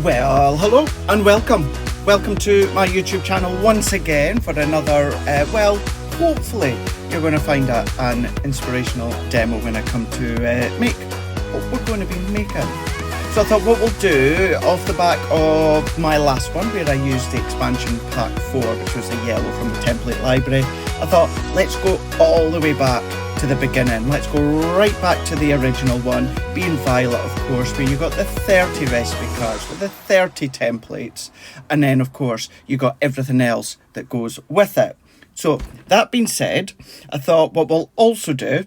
Well, hello and welcome. Welcome to my YouTube channel once again for another, hopefully you're going to find an inspirational demo when I come to make what we're going to be making. So I thought what we'll do off the back of my last one where I used the expansion pack 4, which was the yellow from the template library, I thought let's go all the way back to the beginning. Let's go right back to the original one, being violet of course, where you got the 30 recipe cards with the 30 templates, and then of course you got everything else that goes with it. So that being said, I thought what we'll also do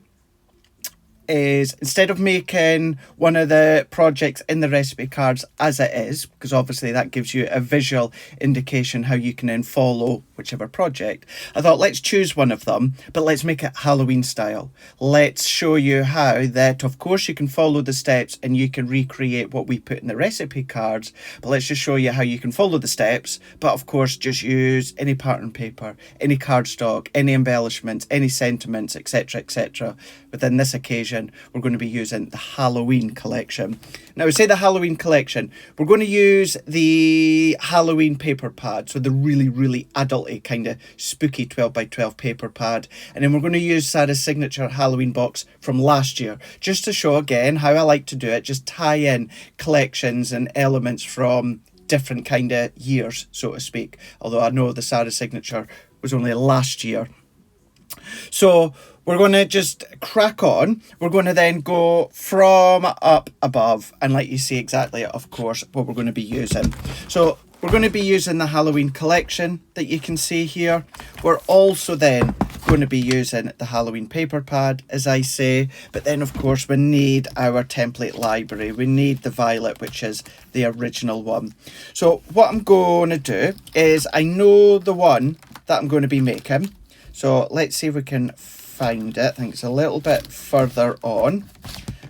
is, instead of making one of the projects in the recipe cards as it is, because obviously that gives you a visual indication how you can then follow whichever project, I thought let's choose one of them, but let's make it Halloween style. Let's show you how that of course you can follow the steps and you can recreate what we put in the recipe cards, but let's just show you how you can follow the steps, but of course just use any pattern paper, any cardstock, any embellishments, any sentiments, etc. Within this occasion we're going to be using the Halloween collection. Now I say the Halloween collection, we're going to use the Halloween paper pad, so the really adulty kind of spooky 12 by 12 paper pad, and then we're going to use Sara's signature Halloween box from last year, just to show again how I like to do it, just tie in collections and elements from different kind of years, so to speak, although I know the Sara signature was only last year. So we're going to just crack on. We're going to then go from up above and let you see exactly, of course, what we're going to be using. So we're going to be using the Halloween collection that you can see here. We're also then going to be using the Halloween paper pad, as I say, but then of course we need our template library. We need the violet, which is the original one. So what I'm going to do is, I know the one that I'm going to be making, so let's see if we can find it. I think it's a little bit further on.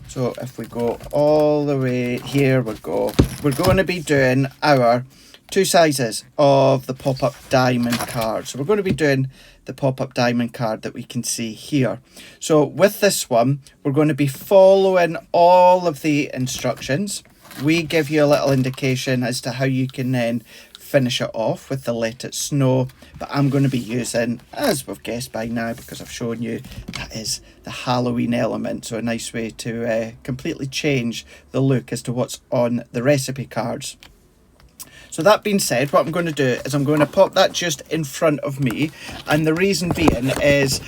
So if we go all the way, here we go. We're going to be doing our 2 sizes of the pop-up diamond card. So we're going to be doing the pop-up diamond card that we can see here. So with this one, we're going to be following all of the instructions. We give you a little indication as to how you can then finish it off with the Let It Snow, but I'm going to be using, as we've guessed by now because I've shown you, that is the Halloween element, so a nice way to completely change the look as to what's on the recipe cards. So that being said, what I'm going to do is I'm going to pop that just in front of me, and the reason being is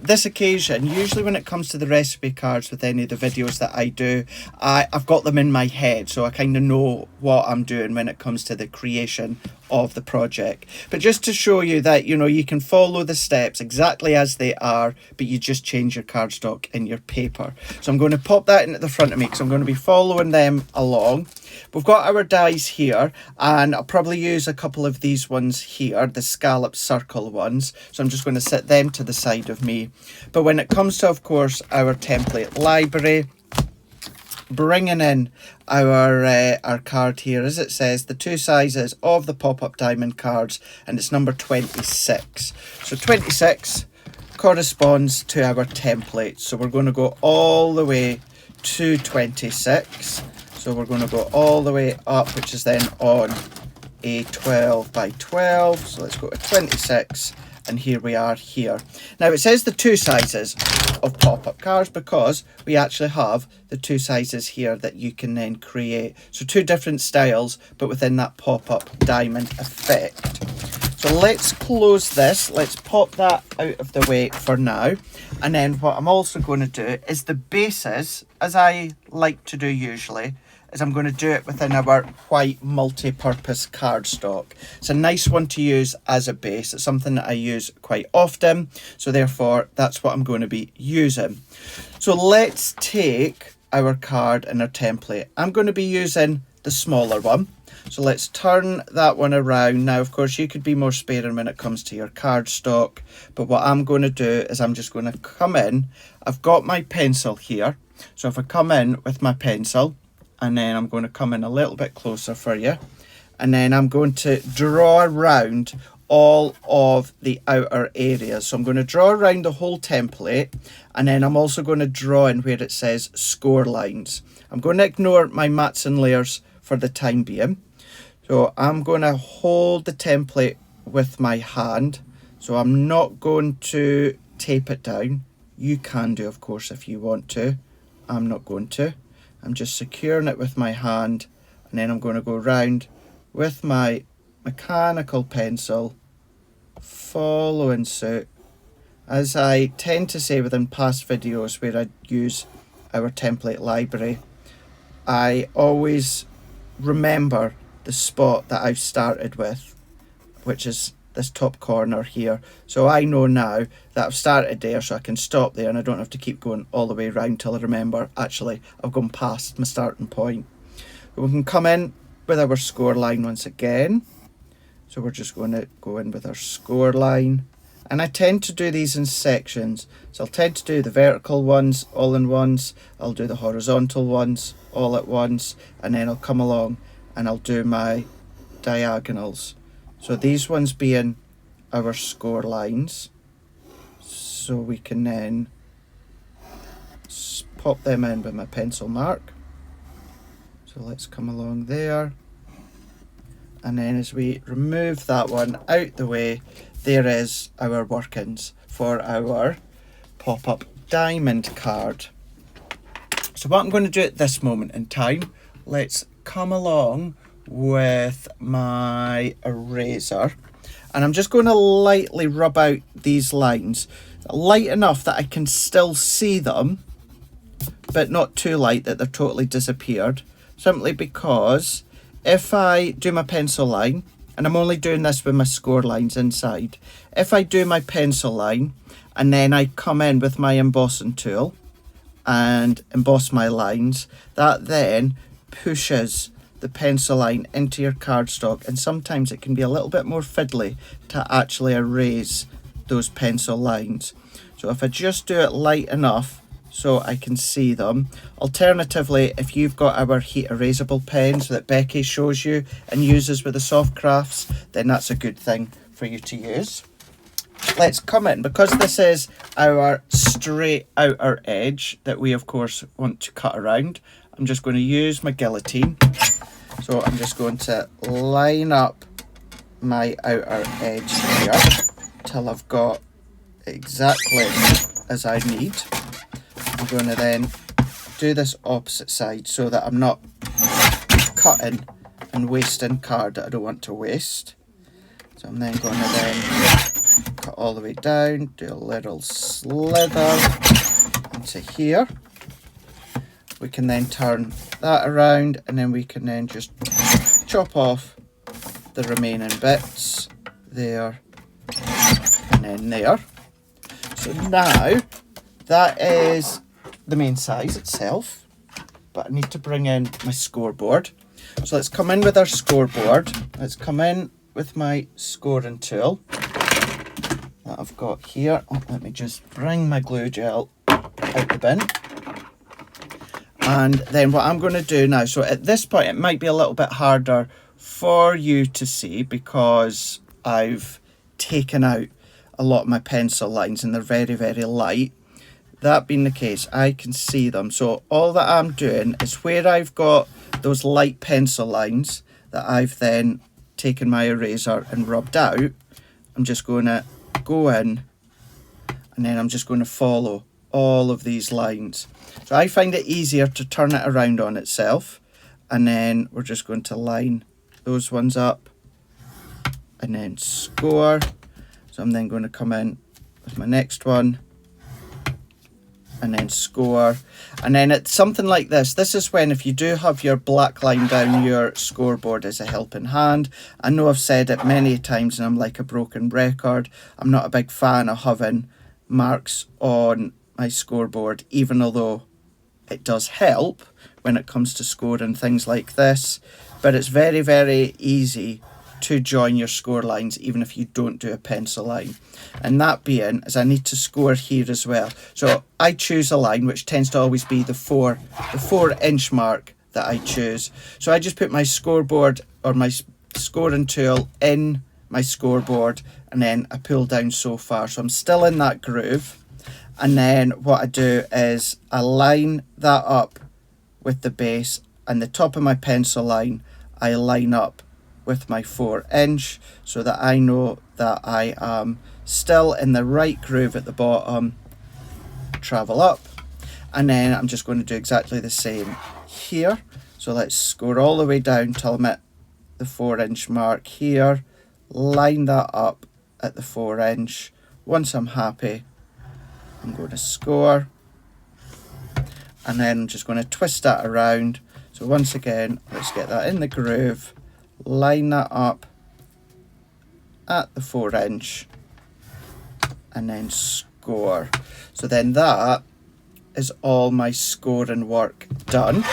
this occasion, usually when it comes to the recipe cards with any of the videos that I do, I've got them in my head, so I kind of know what I'm doing when it comes to the creation of the project. But just to show you that, you know, you can follow the steps exactly as they are, but you just change your cardstock in your paper. So I'm going to pop that into the front of me because I'm going to be following them along. We've got our dies here, and I'll probably use a couple of these ones here, the scallop circle ones, so I'm just going to set them to the side of me. But when it comes to, of course, our template library, bringing in our card here, as it says, the 2 sizes of the pop-up diamond cards, and it's number 26. So 26 corresponds to our template, so we're going to go all the way to 26. So we're going to go all the way up, which is then on a 12 by 12. So let's go to 26, and here we are here. Now it says the 2 sizes of pop-up cards because we actually have the 2 sizes here that you can then create. So 2 different styles, but within that pop-up diamond effect. So let's close this. Let's pop that out of the way for now. And then what I'm also going to do is the bases, as I like to do usually, is I'm going to do it within our white multi-purpose cardstock. It's a nice one to use as a base. It's something that I use quite often, so therefore that's what I'm going to be using. So let's take our card and our template. I'm going to be using the smaller one, so let's turn that one around. Now of course you could be more sparing when it comes to your cardstock, but what I'm going to do is I'm just going to come in. I've got my pencil here, so if I come in with my pencil, and then I'm going to come in a little bit closer for you, and then I'm going to draw around all of the outer areas. So I'm going to draw around the whole template, and then I'm also going to draw in where it says score lines. I'm going to ignore my mats and layers for the time being. So I'm going to hold the template with my hand. So I'm not going to tape it down. You can do, of course, if you want to. I'm not going to. I'm just securing it with my hand, and then I'm going to go round with my mechanical pencil, following suit. As I tend to say within past videos where I use our template library, I always remember the spot that I've started with, which is this top corner here. So I know now that I've started there, so I can stop there and I don't have to keep going all the way around till I remember, actually, I've gone past my starting point. We can come in with our score line once again. So we're just going to go in with our score line. And I tend to do these in sections. So I'll tend to do the vertical ones all in once. I'll do the horizontal ones all at once. And then I'll come along and I'll do my diagonals. So these ones being our score lines. So we can then pop them in with my pencil mark. So let's come along there. And then as we remove that one out the way, there is our workings for our pop-up diamond card. So what I'm going to do at this moment in time, let's come along with my eraser. And I'm just going to lightly rub out these lines. Light enough that I can still see them, but not too light that they're totally disappeared. Simply because if I do my pencil line, and I'm only doing this with my score lines inside, if I do my pencil line and then I come in with my embossing tool and emboss my lines, that then pushes the pencil line into your cardstock, and sometimes it can be a little bit more fiddly to actually erase those pencil lines. So if I just do it light enough so I can see them. Alternatively, if you've got our heat erasable pens that Becky shows you and uses with the soft crafts, then that's a good thing for you to use. Let's come in, because this is our straight outer edge that we of course want to cut around. I'm just going to use my guillotine. So I'm just going to line up my outer edge here till I've got exactly as I need. I'm going to then do this opposite side so that I'm not cutting and wasting card that I don't want to waste. So I'm then going to then cut all the way down, do a little slither into here. We can then turn that around, and then we can then just chop off the remaining bits there and then there. So now that is the main size itself, but I need to bring in my scoreboard. So let's come in with our scoreboard. Let's come in with my scoring tool that I've got here. Oh, let me just bring my glue gel out the bin. And then what I'm going to do now, so at this point it might be a little bit harder for you to see because I've taken out a lot of my pencil lines and they're very, very light. That being the case, I can see them. So all that I'm doing is where I've got those light pencil lines that I've then taken my eraser and rubbed out, I'm just going to go in and then I'm just going to follow all of these lines. So I find it easier to turn it around on itself, and then we're just going to line those ones up and then score. So I'm then going to come in with my next one and then score. And then it's something like this. This is when, if you do have your black line down your scoreboard as a helping hand. I know I've said it many times and I'm like a broken record. I'm not a big fan of having marks on my scoreboard, even although it does help when it comes to scoring things like this. But it's very, very easy to join your score lines even if you don't do a pencil line. And that being, as I need to score here as well. So I choose a line which tends to always be the 4 inch mark that I choose. So I just put my scoreboard or my scoring tool in my scoreboard and then I pull down so far. So I'm still in that groove. And then what I do is I line that up with the base and the top of my pencil line I line up with my 4" so that I know that I am still in the right groove at the bottom. Travel up, and then I'm just going to do exactly the same here. So let's score all the way down till I'm at the 4" mark here, line that up at the 4". Once I'm happy, I'm going to score, and then I'm just going to twist that around. So once again, let's get that in the groove, line that up at the 4", and then score. So then that is all my scoring work done.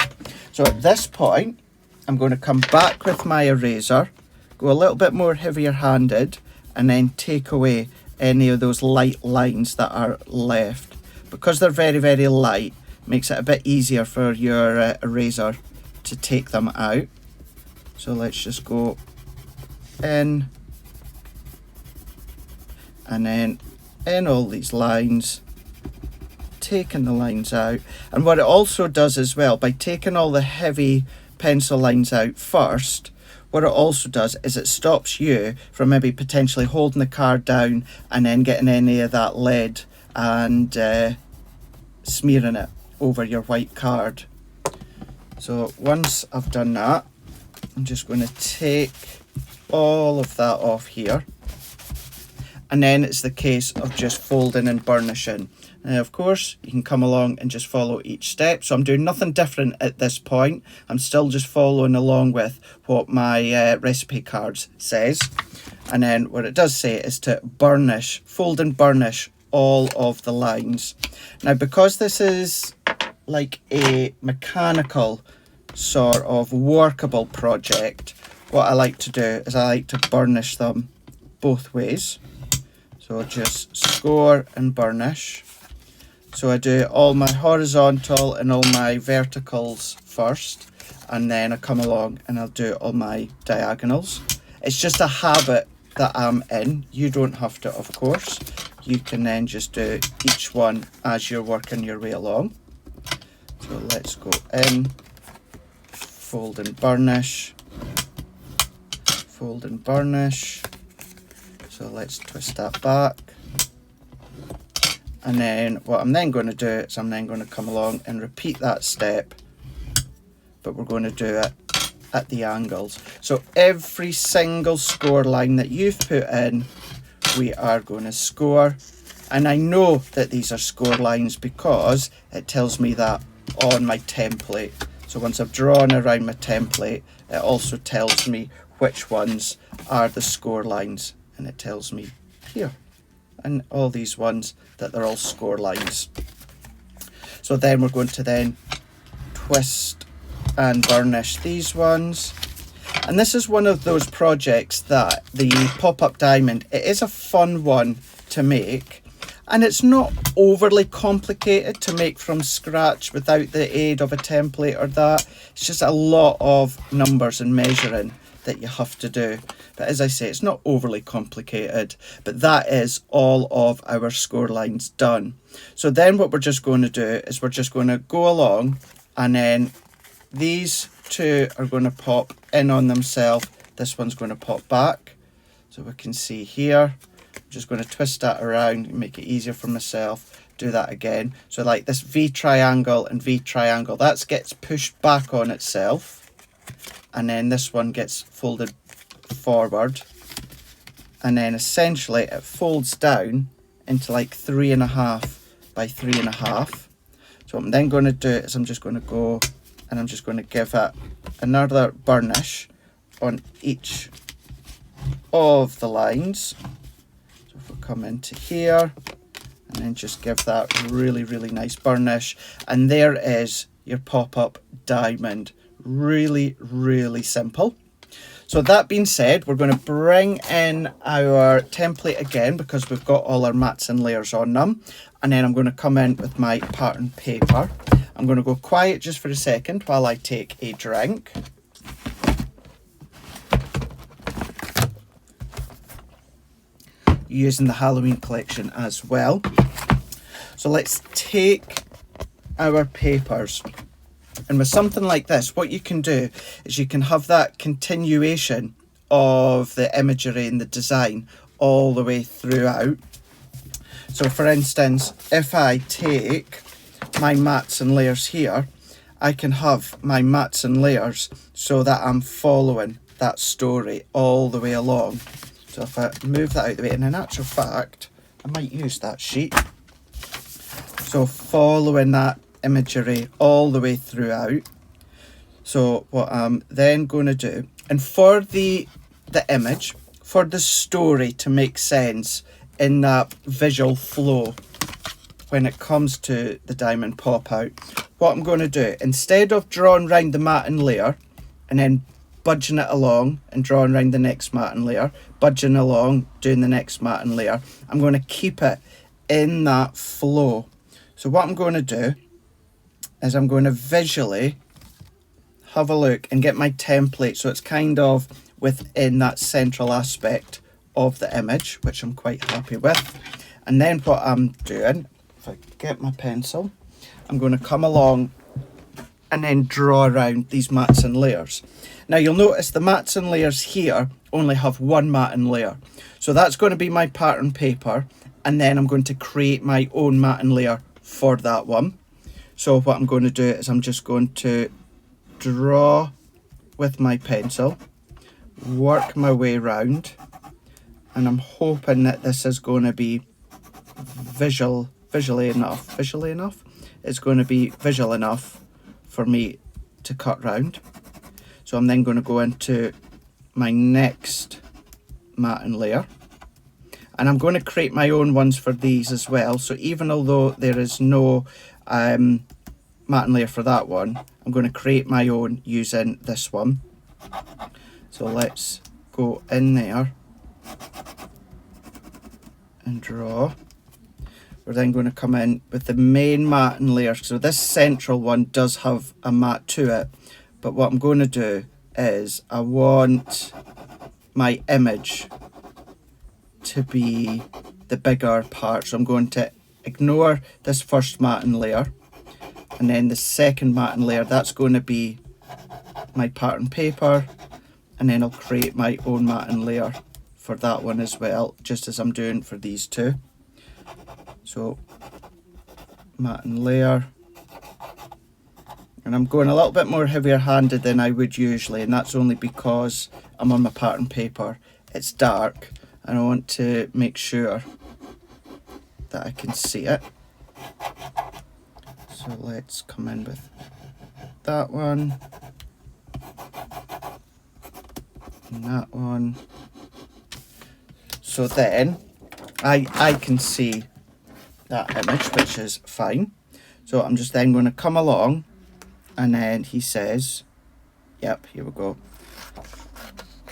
So at this point, I'm going to come back with my eraser, go a little bit more heavier handed, and then take away any of those light lines that are left. Because they're very, very light, makes it a bit easier for your eraser to take them out. So let's just go in, and then in all these lines, taking the lines out. And what it also does as well, by taking all the heavy pencil lines out first, what it also does is it stops you from maybe potentially holding the card down and then getting any of that lead and smearing it over your white card. So once I've done that, I'm just going to take all of that off here, and then it's the case of just folding and burnishing. Now, of course, you can come along and just follow each step. So I'm doing nothing different at this point. I'm still just following along with what my recipe cards says. And then what it does say is to burnish, fold and burnish all of the lines. Now, because this is like a mechanical sort of workable project, what I like to do is I like to burnish them both ways. So just score and burnish. So I do all my horizontal and all my verticals first, and then I come along and I'll do all my diagonals. It's just a habit that I'm in. You don't have to, of course. You can then just do each one as you're working your way along. So let's go in, fold and burnish, fold and burnish. So let's twist that back. And then what I'm then going to do is I'm then going to come along and repeat that step, but we're going to do it at the angles. So every single score line that you've put in, we are going to score. And I know that these are score lines because it tells me that on my template. So once I've drawn around my template, it also tells me which ones are the score lines, and it tells me here. And all these ones that they're all score lines. So then we're going to then twist and burnish these ones. And this is one of those projects that the pop-up diamond, it is a fun one to make, and it's not overly complicated to make from scratch without the aid of a template or that. It's just a lot of numbers and measuring that you have to do. But as I say, it's not overly complicated, but that is all of our score lines done. So then what we're just going to do is we're just going to go along, and then these two are going to pop in on themselves. This one's going to pop back. So we can see here, I'm just going to twist that around and make it easier for myself. Do that again. So like this V triangle and V triangle, that gets pushed back on itself. And then this one gets folded forward, and then essentially it folds down into like 3.5 by 3.5. So what I'm then going to do is I'm just going to go and I'm just going to give it another burnish on each of the lines. So if we come into here and then just give that really, really nice burnish, and there is your pop-up diamond. Really, really simple. So that being said, we're going to bring in our template again because we've got all our mats and layers on them. And then I'm going to come in with my pattern paper. I'm going to go quiet just for a second while I take a drink. Using the Halloween collection as well. So let's take our papers And with something like this, what you can do is you can have that continuation of the imagery and the design all the way throughout. So for instance, if I take my mats and layers here, I can have my mats and layers so that I'm following that story all the way along. So if I move that out of the way, and in actual fact, I might use that sheet. So following that imagery all the way throughout. So what I'm then going to do, and for the image, for the story to make sense in that visual flow when it comes to the diamond pop out, what I'm going to do, instead of drawing around the mat and layer and then budging it along and drawing around the next mat and layer, budging along, doing the next mat and layer, I'm going to keep it in that flow. So what I'm going to do is I'm going to visually have a look and get my template so it's kind of within that central aspect of the image, which I'm quite happy with. And then what I'm doing, if I get my pencil, I'm going to come along and then draw around these mats and layers. Now you'll notice the mats and layers here only have one mat and layer. So that's going to be my pattern paper, and then I'm going to create my own mat and layer for that one. So what I'm going to do is I'm just going to draw with my pencil, work my way around, and I'm hoping that this is going to be visually enough. It's going to be visual enough for me to cut round. So I'm then going to go into my next mat and layer, and I'm going to create my own ones for these as well. So even although there is no mat and layer for that one, I'm going to create my own using this one. So let's go in there and draw. We're then going to come in with the main mat and layer. So this central one does have a mat to it, but what I'm going to do is I want my image to be the bigger part. So I'm going to ignore this first mat and layer, and then the second mat and layer, that's going to be my pattern paper, and then I'll create my own mat and layer for that one as well, just as I'm doing for these two. So mat and layer, and I'm going a little bit more heavier handed than I would usually, and that's only because I'm on my pattern paper. It's dark and I want to make sure that I can see it. So let's come in with that one and that one. So then I can see that image, which is fine. So I'm just then going to come along, and then he says, yep, here we go.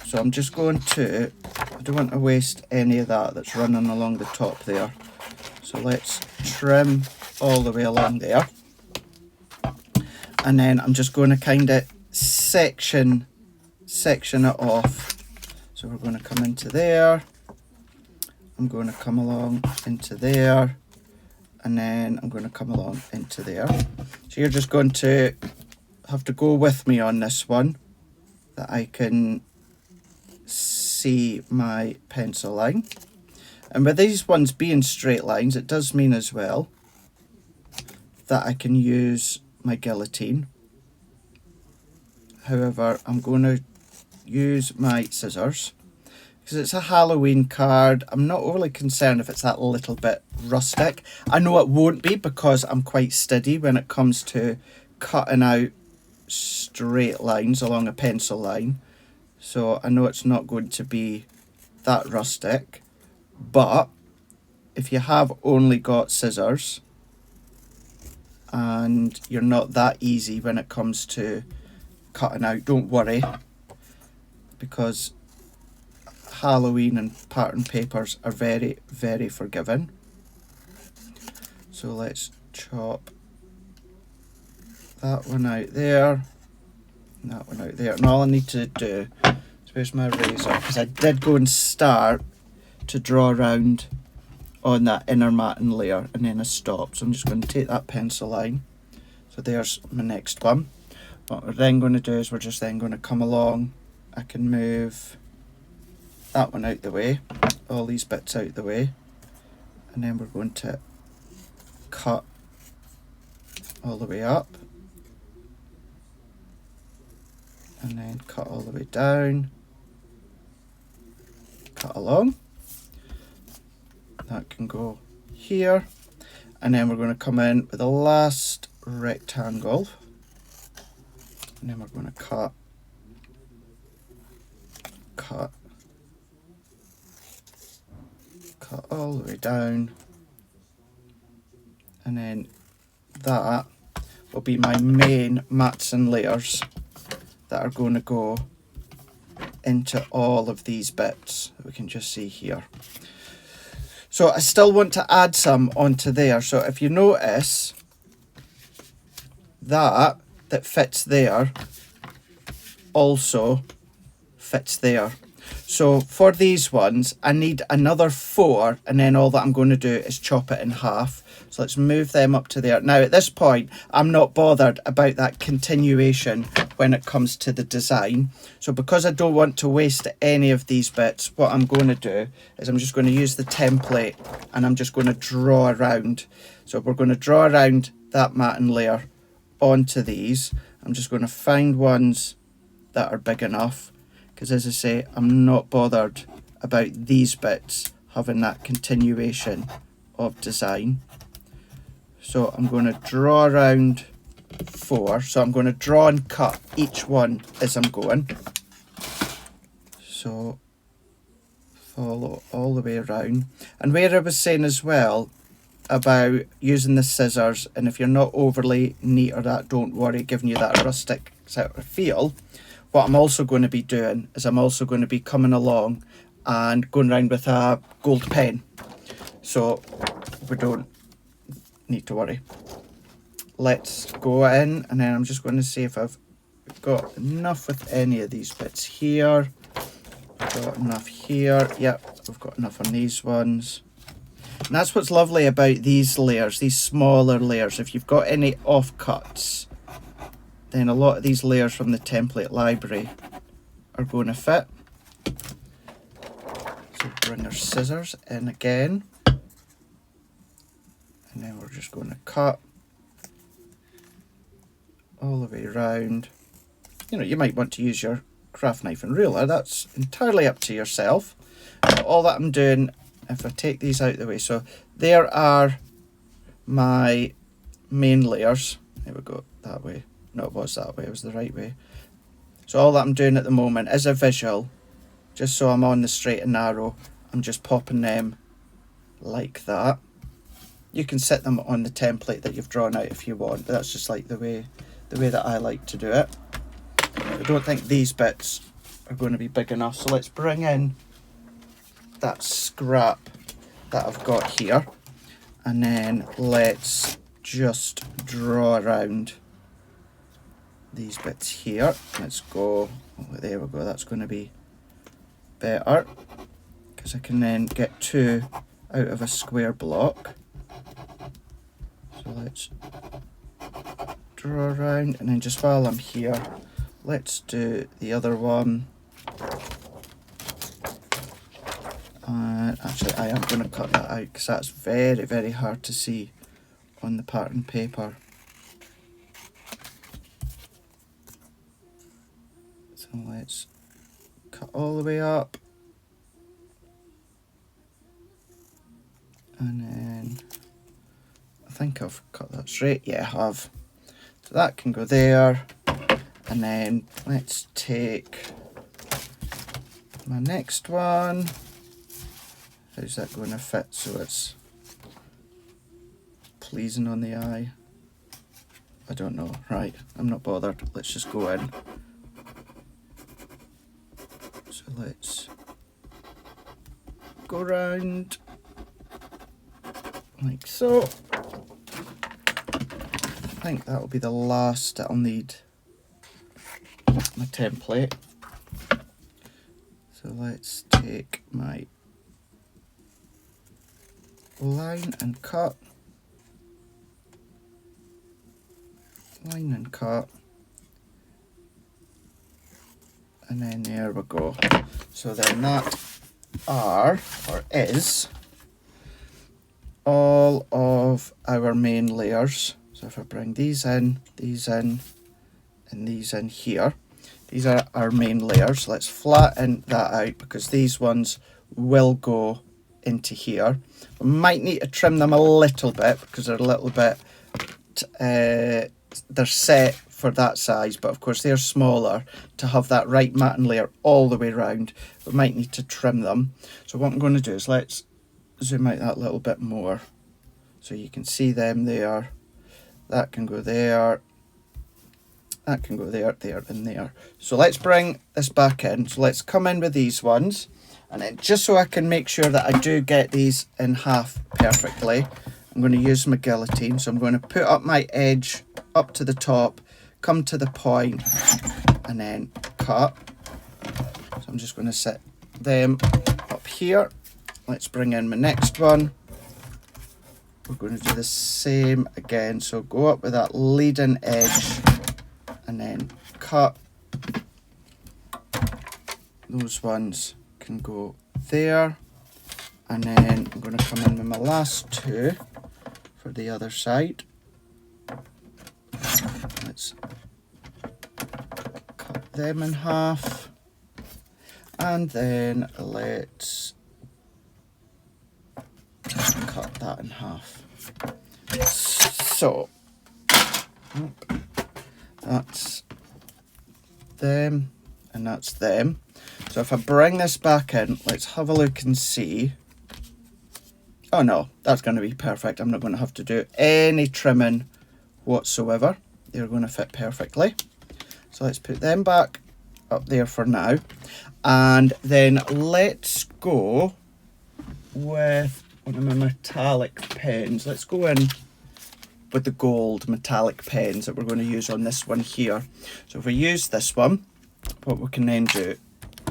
So I'm just going to, I don't want to waste any of that that's running along the top there. So let's trim all the way along there. And then I'm just going to kind of section it off. So we're going to come into there. I'm going to come along into there. And then I'm going to come along into there. So you're just going to have to go with me on this one, that I can see my pencil line. And with these ones being straight lines, it does mean as well that I can use my guillotine. However, I'm going to use my scissors because it's a Halloween card. I'm not overly concerned if it's that little bit rustic. I know it won't be because I'm quite steady when it comes to cutting out straight lines along a pencil line. So I know it's not going to be that rustic. But if you have only got scissors and you're not that easy when it comes to cutting out, don't worry, because Halloween and pattern papers are very, very forgiving. So let's chop that one out there, and that one out there. And all I need to do is, where's my razor? Because I did go and start to draw around on that inner mat and layer, and then I stopped. So I'm just going to take that pencil line. So there's my next one. what we're then going to do is we're just then going to come along. I can move that one out the way, all these bits out the way, and then we're going to cut all the way up, and then cut all the way down, cut along. That can go here, and then we're going to come in with the last rectangle, and then we're going to cut, cut all the way down, and then that will be my main mats and layers that are going to go into all of these bits that we can just see here. So I still want to add some onto there. So if you notice, that fits there also fits there. So for these ones, I need another 4, and then all that I'm going to do is chop it in half. So let's move them up to there. Now at this point, I'm not bothered about that continuation when it comes to the design. So because I don't want to waste any of these bits, what I'm going to do is I'm just going to use the template, and I'm just going to draw around. So we're going to draw around that matting layer onto these. I'm just going to find ones that are big enough, because as I say, I'm not bothered about these bits having that continuation of design. So I'm going to draw around 4. So I'm going to draw and cut each one as I'm going. So follow all the way around. And where I was saying as well about using the scissors, and if you're not overly neat or that, don't worry, giving you that rustic sort of feel. What I'm also going to be doing is I'm also going to be coming along and going around with a gold pen, so we don't need to worry. Let's go in, and then I'm just going to see if I've got enough with any of these bits here. Got enough here. Yep, we've got enough on these ones. And that's what's lovely about these layers, these smaller layers. If you've got any offcuts, then a lot of these layers from the template library are going to fit. So bring our scissors in again, and then we're just going to cut all the way around. You know, you might want to use your craft knife and ruler, that's entirely up to yourself. But all that I'm doing, if I take these out of the way, so there are my main layers. There we go, that way. No, it was that way, it was the right way. So all that I'm doing at the moment is a visual, just so I'm on the straight and narrow. I'm just popping them like that. You can set them on the template that you've drawn out if you want, but that's just like the way that I like to do it. I don't think these bits are going to be big enough, so let's bring in that scrap that I've got here, and then let's just draw around these bits here. Let's go, oh, there we go, that's going to be better, because I can then get 2 out of a square block. So let's draw around, and then just while I'm here, let's do the other one. Actually, I am going to cut that out because that's very, very hard to see on the pattern paper. So let's cut all the way up, and then I think I've cut that straight. Yeah, I have. So that can go there, and then let's take my next one. How's that going to fit so it's pleasing on the eye? I don't know. Right, I'm not bothered. Let's just go in. So let's go round like so. I think that will be the last that I'll need my template. So let's take my line and cut, line and cut, And then there we go. So then that is all of our main layers. So if I bring these in, and these in here, these are our main layers. Let's flatten that out because these ones will go into here. We might need to trim them a little bit because they're a little bit, they're set for that size, but of course they're smaller. To have that right matting layer all the way around, we might need to trim them. So what I'm going to do is let's zoom out that little bit more so you can see them there. That can go there, that can go there, there and there. So let's bring this back in. So let's come in with these ones, and then just so I can make sure that I do get these in half perfectly, I'm going to use my guillotine. So I'm going to put up my edge up to the top, come to the point, and then cut. So I'm just going to set them up here. Let's bring in my next one. We're going to do the same again. So go up with that leading edge and then cut. Those ones can go there. And then I'm going to come in with my last two for the other side. Let's cut them in half. And then let's cut that in half. So that's them and that's them. So if I bring this back in, let's have a look and see. Oh no, that's going to be perfect. I'm not going to have to do any trimming whatsoever. They're going to fit perfectly. So let's put them back up there for now. And then let's go with one of my metallic pens. Let's go in with the gold metallic pens that we're going to use on this one here. So if we use this one, what we can then do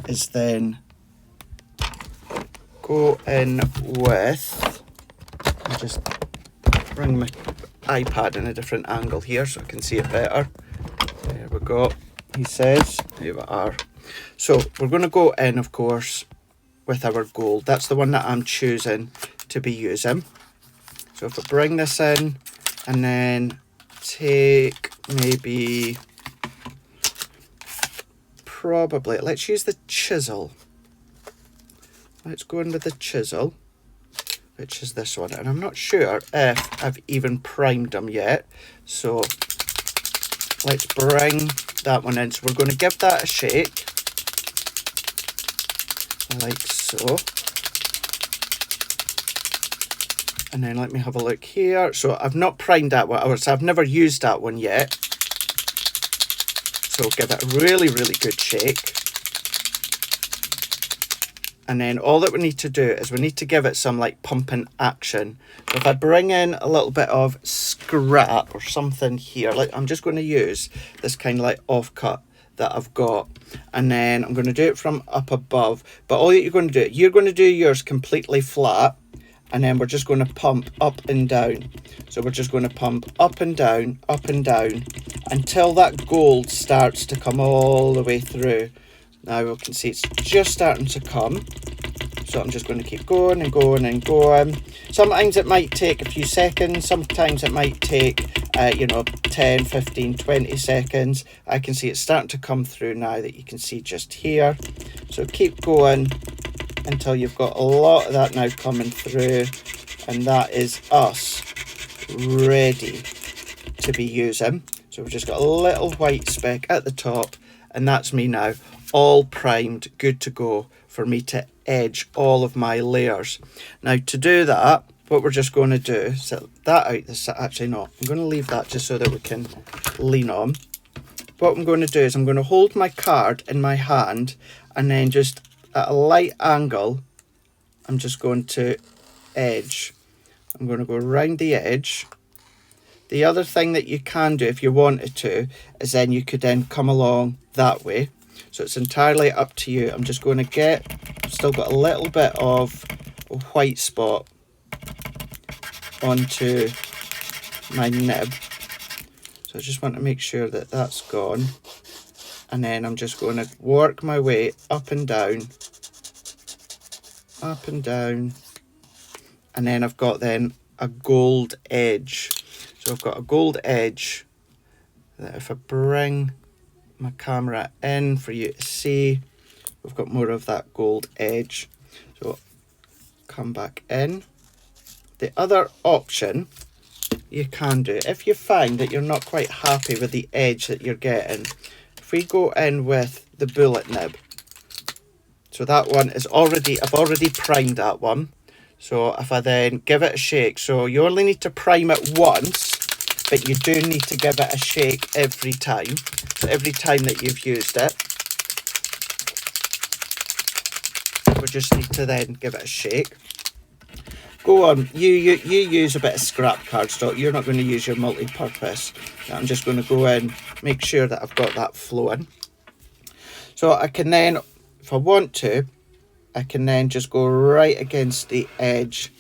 is then go in with, I'll just bring my iPad in a different angle here so I can see it better. There we go, he says. Here we are. So we're going to go in, of course, with our gold. That's the one that I'm choosing to be using. So if I bring this in and then take maybe, probably, let's use the chisel. Let's go in with the chisel, which is this one. And I'm not sure if I've even primed them yet. So let's bring that one in. So we're going to give that a shake. Like so. And then let me have a look here. So I've not primed that one. So I've never used that one yet. So give it a really, really good shake. And then all that we need to do is we need to give it some like pumping action. So if I bring in a little bit of scrap or something here, like I'm just going to use this kind of like offcut that I've got, and then I'm going to do it from up above. But all that you're going to do, you're going to do yours completely flat, and then we're just going to pump up and down. So we're just going to pump up and down until that gold starts to come all the way through. Now we can see it's just starting to come. So I'm just going to keep going and going and going. Sometimes it might take a few seconds. Sometimes it might take, 10, 15, 20 seconds. I can see it's starting to come through now that you can see just here. So keep going until you've got a lot of that now coming through. And that is us ready to be using. So we've just got a little white speck at the top. And that's me now, all primed, good to go for me to edge all of my layers. Now to do that, what we're just going to do, set that out, this actually not, I'm going to leave that just so that we can lean on. What I'm going to do is I'm going to hold my card in my hand and then just at a light angle, I'm just going to edge. I'm going to go around the edge. The other thing that you can do if you wanted to is then you could then come along that way. So it's entirely up to you. I'm just going to get, still got a little bit of a white spot onto my nib. So I just want to make sure that that's gone. and then I'm just going to work my way up and down, and then I've got then a gold edge. So I've got a gold edge that if I bring my camera in for you to see, we've got more of that gold edge. So come back in. The other option you can do, if you find that you're not quite happy with the edge that you're getting, if we go in with the bullet nib, so that one is already, I've already primed that one. So if I then give it a shake, so you only need to prime it once, but you do need to give it a shake every time. So every time that you've used it, we just need to then give it a shake. Go on, you use a bit of scrap cardstock. You're not going to use your multi-purpose. I'm just going to go in, make sure that I've got that flowing. So I can then, if I want to, I can then just go right against the edge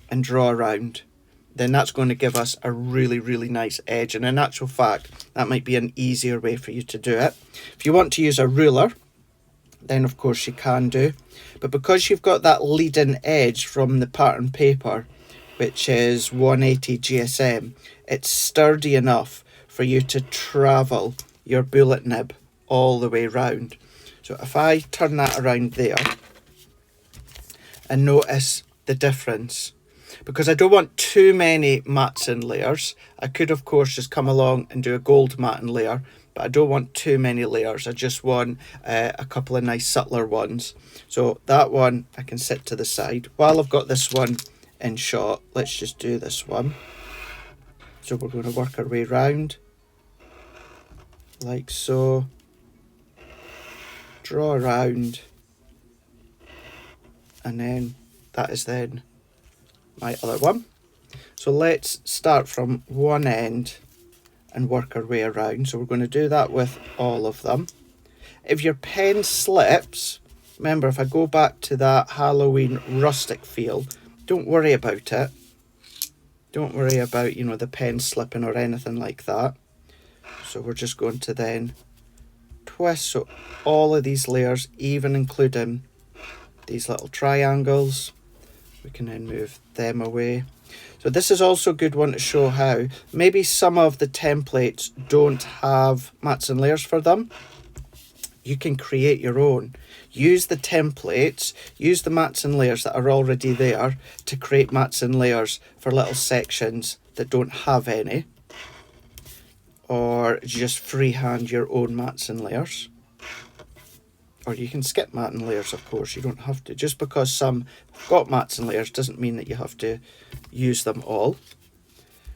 and draw around. Then that's going to give us a really, really nice edge. And in actual fact, that might be an easier way for you to do it. If you want to use a ruler, then of course you can do. But because you've got that leading edge from the pattern paper, which is 180 GSM, it's sturdy enough for you to travel your bullet nib all the way round. So if I turn that around there and notice the difference, because I don't want too many matting layers, I could of course just come along and do a gold matting layer, but I don't want too many layers. I just want a couple of nice subtler ones. So that one I can sit to the side. While I've got this one in shot, let's just do this one. So we're going to work our way round like so, draw around, and then that is then my other one. So let's start from one end and work our way around. So we're going to do that with all of them. If your pen slips, remember, if I go back to that Halloween rustic feel, don't worry about it. Don't worry about, you know, the pen slipping or anything like that. So we're just going to then twist, so all of these layers, even including these little triangles, we can then move them away. So this is also a good one to show how maybe some of the templates don't have mats and layers for them. You can create your own. Use the templates, use the mats and layers that are already there to create mats and layers for little sections that don't have any. Or just freehand your own mats and layers. Or you can skip mat and layers, of course, you don't have to. Just because some have got mats and layers doesn't mean that you have to use them all.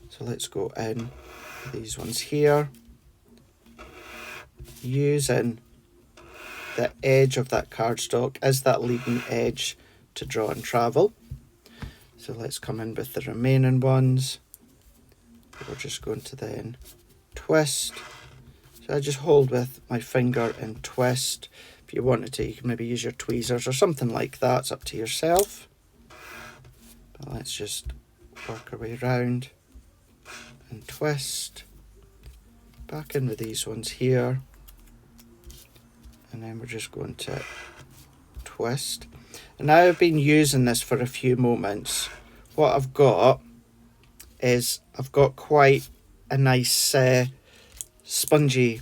So let's go in these ones here, using the edge of that cardstock as that leading edge to draw and travel. So let's come in with the remaining ones. We're just going to then twist. So I just hold with my finger and twist. If you wanted to, you can maybe use your tweezers or something like that. It's up to yourself. But let's just work our way around and twist. Back in with these ones here. And then we're just going to twist. And now I've been using this for a few moments. What I've got is I've got quite a nice spongy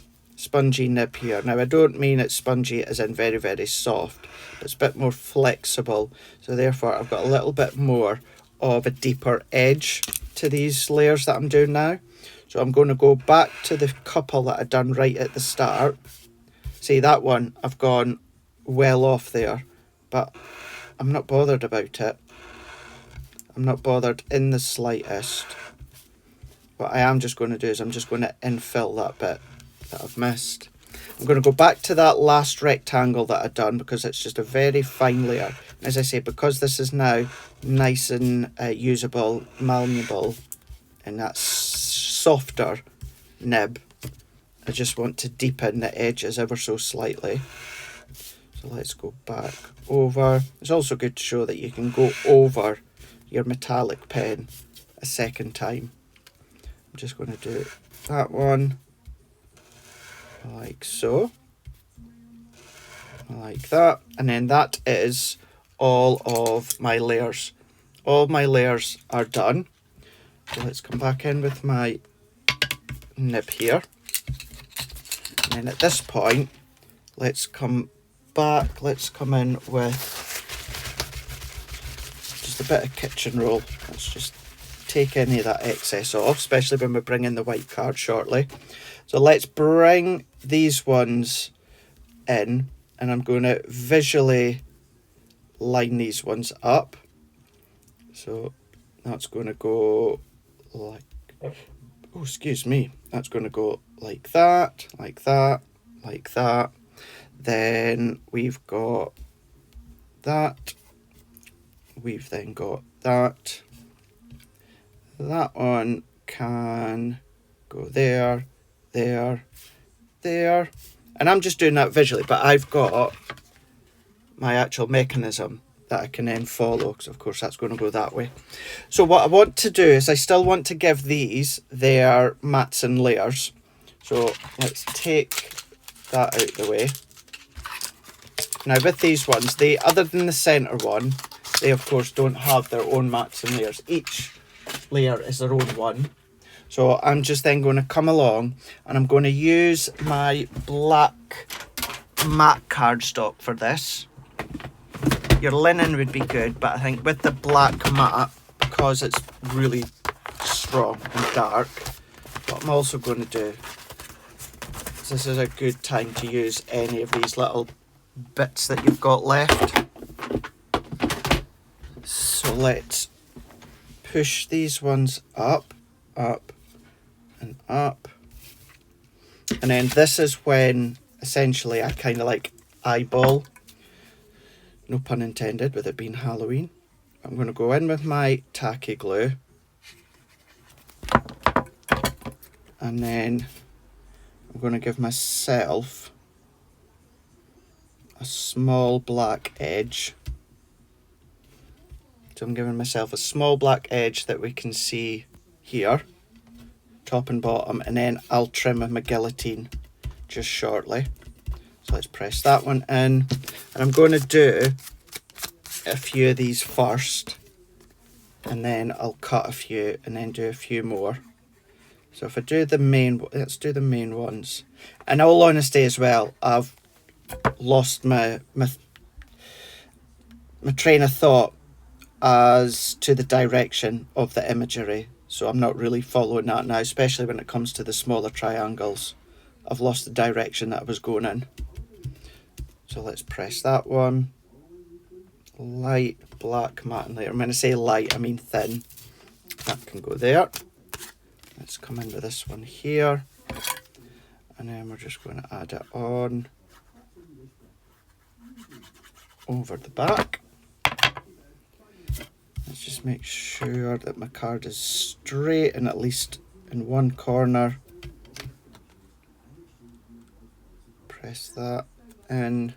nib here. Now I don't mean it's spongy as in very, very soft. It's a bit more flexible. So therefore I've got a little bit more of a deeper edge to these layers that I'm doing now. So I'm going to go back to the couple that I've done right at the start. See, that one I've gone well off there, but I'm not bothered about it. I'm not bothered in the slightest. What I am just going to do is I'm just going to infill that bit that I've missed. I'm going to go back to that last rectangle that I've done because it's just a very fine layer. And as I say, because this is now nice and usable, malleable, and that softer nib, I just want to deepen the edges ever so slightly. So let's go back over. It's also good to show that you can go over your metallic pen a second time. I'm just going to do that one like so. like that. And then that is all of my layers. All my layers are done. So let's come back in with my nib here. And then at this point, let's come back, let's come in with just a bit of kitchen roll. Let's just take any of that excess off, especially when we bring in the white card shortly. So let's bring these ones in, and I'm going to visually line these ones up. So that's going to go like, oh, excuse me, that's going to go like that, like that, like that. Then we've got that. We've then got that. That one can go there, there, there. And I'm just doing that visually, but I've got my actual mechanism that I can then follow, because of course that's going to go that way. So what I want to do is I still want to give these their mats and layers. So let's take that out of the way. Now with these ones, they, other than the centre one, they of course don't have their own mats and layers. Each layer is their own one. So I'm just then going to come along and I'm going to use my black matte cardstock for this. Your linen would be good, but I think with the black matte, because it's really strong and dark, what I'm also going to do is this is a good time to use any of these little bits that you've got left. So let's push these ones up, up, and up. And then this is when essentially I kind of like eyeball, no pun intended with it being Halloween. I'm going to go in with my tacky glue, and then I'm going to give myself a small black edge. So I'm giving myself a small black edge that we can see here, top and bottom, and then I'll trim with my guillotine just shortly. So let's press that one in, and I'm going to do a few of these first, and then I'll cut a few and then do a few more. So if I do the main, let's do the main ones. In all honesty as well, I've lost my train of thought as to the direction of the imagery, so I'm not really following that now, especially when it comes to the smaller triangles. I've lost the direction that I was going in. So let's press that one. Light black matte and layer. When I say light, I mean thin. That can go there. Let's come in with this one here, and then we're just going to add it on over the back. Let's just make sure that my card is straight and at least in one corner. Press that in.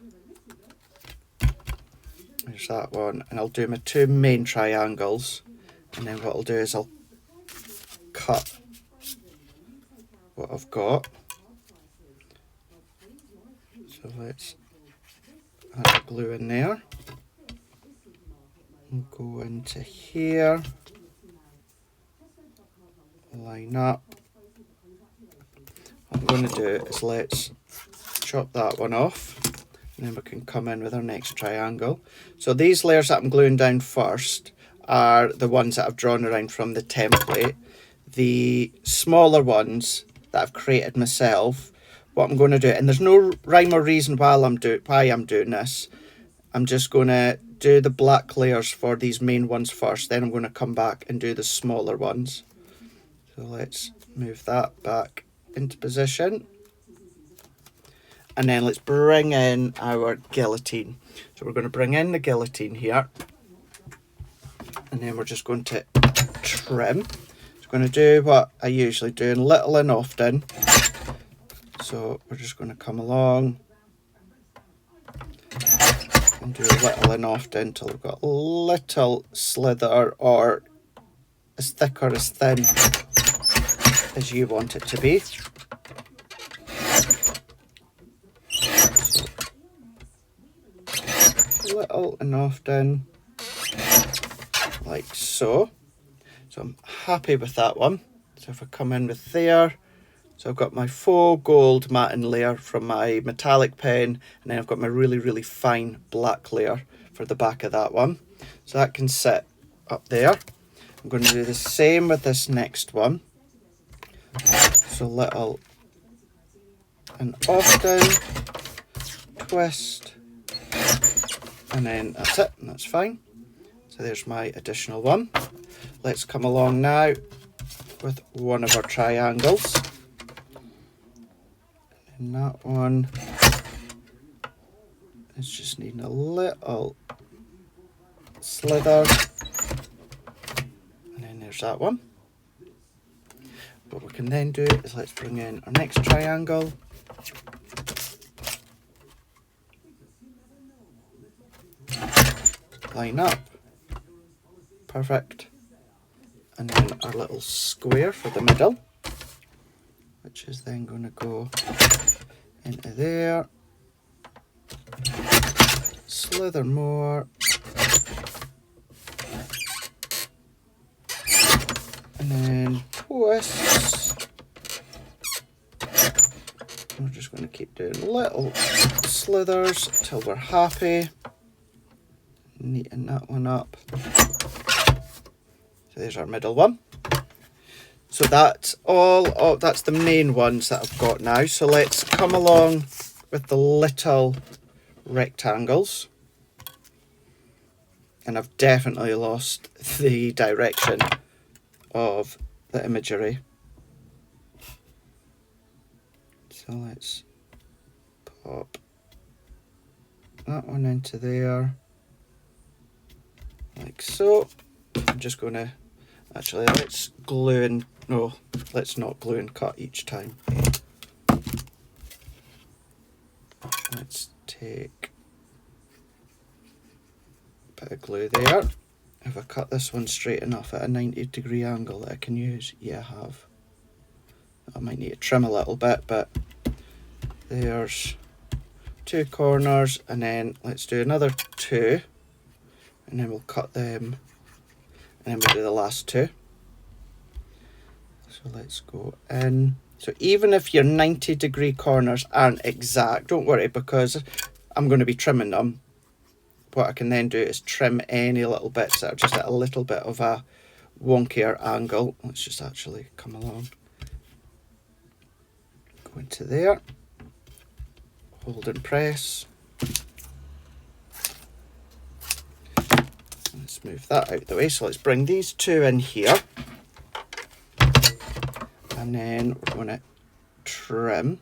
There's that one, and I'll do my two main triangles, and then what I'll do is I'll cut what I've got. So let's add the glue in there and go into here, line up. What I'm going to do is let's chop that one off, and then we can come in with our next triangle. So these layers that I'm gluing down first are the ones that I've drawn around from the template. The smaller ones that I've created myself, what I'm going to do, and there's no rhyme or reason why I'm doing this, I'm just going to do the black layers for these main ones first, then I'm going to come back and do the smaller ones. So let's move that back into position. And then let's bring in our guillotine. So we're going to bring in the guillotine here. And then we're just going to trim. So I'm going to do what I usually do, and little and often. So we're just going to come along and do little and often until we've got a little slither, or as thick or as thin as you want it to be. little and often, like so. So I'm happy with that one. So if I come in with there, so I've got my faux gold matting layer from my metallic pen, and then I've got my really, really fine black layer for the back of that one. So that can sit up there. I'm going to do the same with this next one. So little and often, twist, and then that's it, and that's fine. So there's my additional one. Let's come along now with one of our triangles. And that one is just needing a little slither. And then there's that one. What we can then do is let's bring in our next triangle. Line up. Perfect. And then our little square for the middle, which is then going to go into there. Slither more. And then twist. We're just going to keep doing little slithers till we're happy. Neaten that one up. So there's our middle one. So that's all, that's the main ones that I've got now. So let's come along with the little rectangles. And I've definitely lost the direction of the imagery. So let's pop that one into there, like so. I'm just going to, actually let's glue and, no, let's not glue and cut each time. Let's take a bit of glue there. Have I cut this one straight enough at a 90-degree angle that I can use? Yeah, I have. I might need to trim a little bit, but there's two corners, and then let's do another two, and then we'll cut them, and then we'll do the last two. So let's go in. So even if your 90-degree corners aren't exact, don't worry, because I'm going to be trimming them. What I can then do is trim any little bits that are just at a little bit of a wonkier angle. Let's just actually come along. Go into there. Hold and press. Let's move that out of the way. So let's bring these two in here. And then we're going to trim.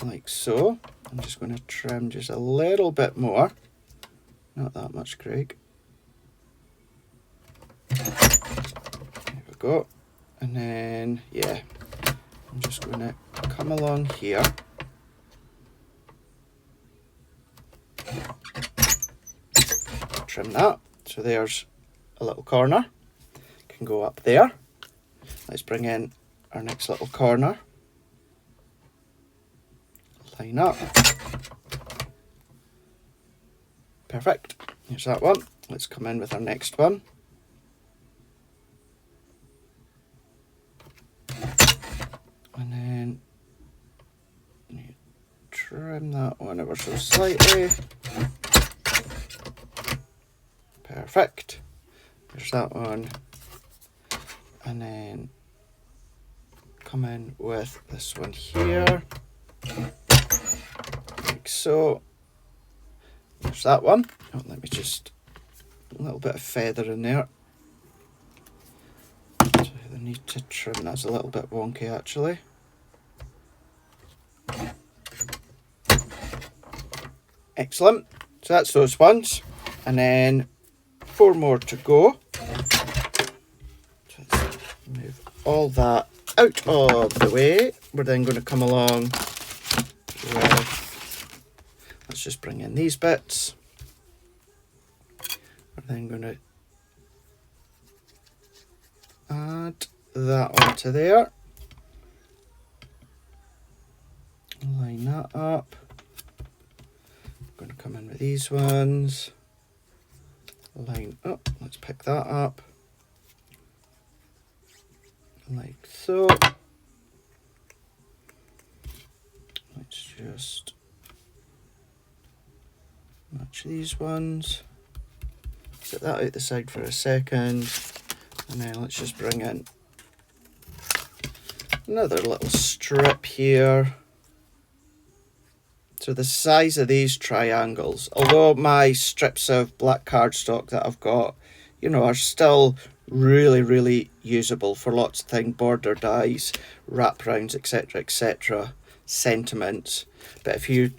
Like so. I'm just going to trim just a little bit more. Not that much, Craig. There we go. And then, yeah, I'm just going to come along here. Trim that. So there's a little corner. Can go up there. Let's bring in our next little corner. Line up. Perfect. Here's that one. Let's come in with our next one. And then trim that one ever so slightly. Perfect. There's that one. And then come in with this one here. Like so. There's that one. Oh, let me just, a little bit of feather in there. So I need to trim, that's a little bit wonky actually. Excellent. So that's those ones. And then 4 more to go. So let's move all that out of the way. We're then going to come along with, let's just bring in these bits. We're then going to add that onto there. Line line that up. I'm going to come in with these ones. Line up. Let's pick that up. Like so. Let's just match these ones. Set that out the side for a second. And then let's just bring in another little strip here. So the size of these triangles, although my strips of black cardstock that I've got, you know, are still really usable for lots of things, border dies, wraparounds, etc, sentiments. But if you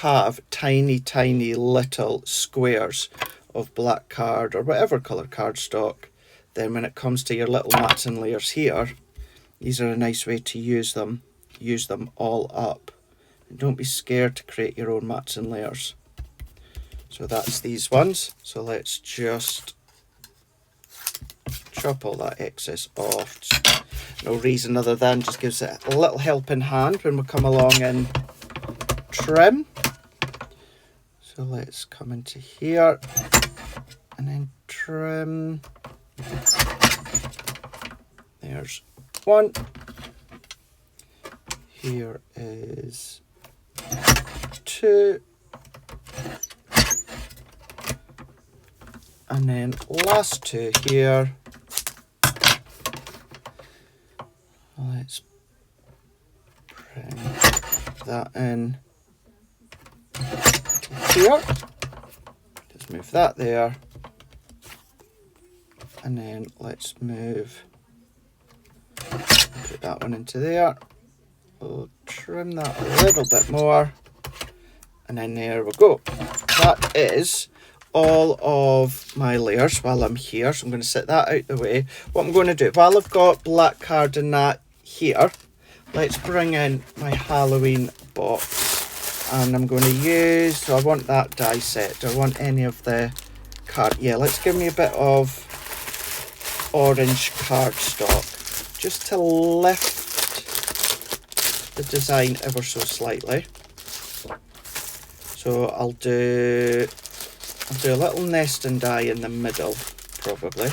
have tiny little squares of black card or whatever colour cardstock, then when it comes to your little mats and layers here, these are a nice way to use them all up. And don't be scared to create your own mats and layers. So that's these ones. So let's just chop all that excess off. No reason other than just gives it a little helping hand when we come along and trim. So let's come into here and then trim. There's one. Here is 2. And then last 2 here. Let's bring that in to here. Just move that there. And then let's move, put that one into there. We'll trim that a little bit more. And then there we go. That is all of my layers while I'm here. So I'm going to set that out the way. What I'm going to do, while I've got black card and that here, let's bring in my Halloween box. And I'm going to use, so I want that die set. Do I want any of the card? Yeah, let's give me a bit of orange cardstock just to lift the design ever so slightly. So I'll do a little nesting die in the middle, probably.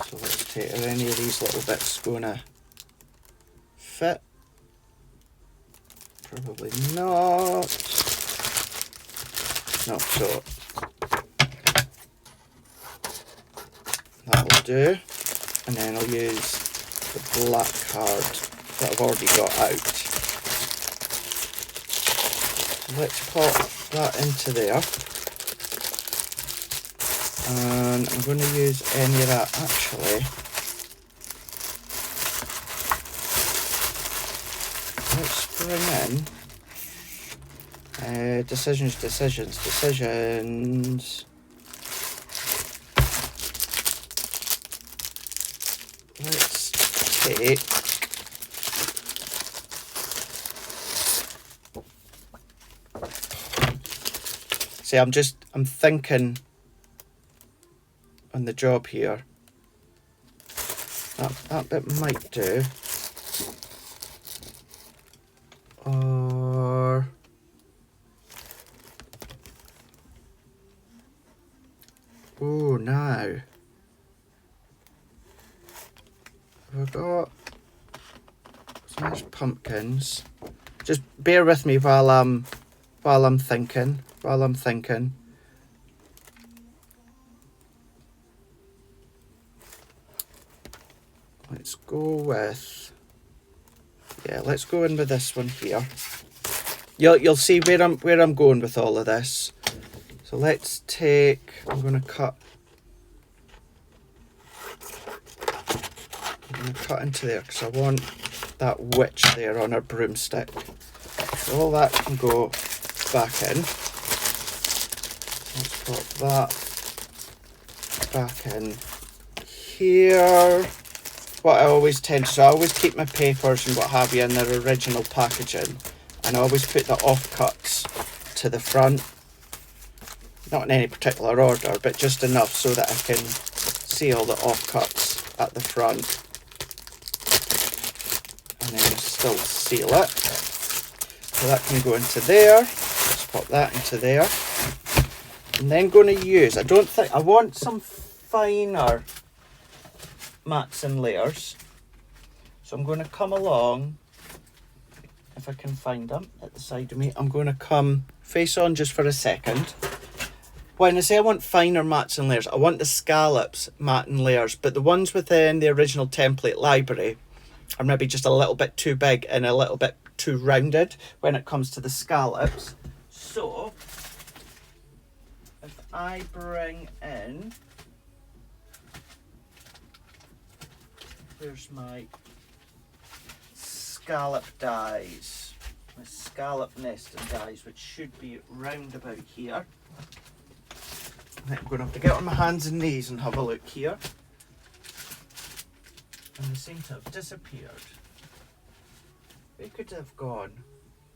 So let's take, are any of these little bits gonna fit? Probably not. No, so that'll do. And then I'll use the black card that I've already got out. Let's pop that into there. And I'm going to use any of that actually. Let's bring in decisions. Let's take see, I'm thinking on the job here. That bit might do. Or oh, now we've got some nice pumpkins. Just bear with me while I'm thinking. Let's go with, yeah, let's go in with this one here. You'll see where I'm going with all of this. So let's take, I'm going to cut into there because I want that witch there on her broomstick. So all that can go back in. Let's put that back in here. What I always tend to, so I always keep my papers and what have you in their original packaging, and I always put the offcuts to the front, not in any particular order, but just enough so that I can see all the offcuts at the front. and then still seal it. So that can go into there. Let's pop that into there. I'm then going to use, I want some finer mats and layers. So I'm going to come along, if I can find them at the side of me, I'm going to come face on just for a second. When I say I want finer mats and layers, I want the scallops mat and layers, but the ones within the original template library are maybe just a little bit too big and a little bit too rounded when it comes to the scallops. So if I bring in, here's my scallop dies, my scallop nesting dies, which should be round about here. I'm going to have to get on my hands and knees and have a look here. And they seem to have disappeared. Where could they have gone?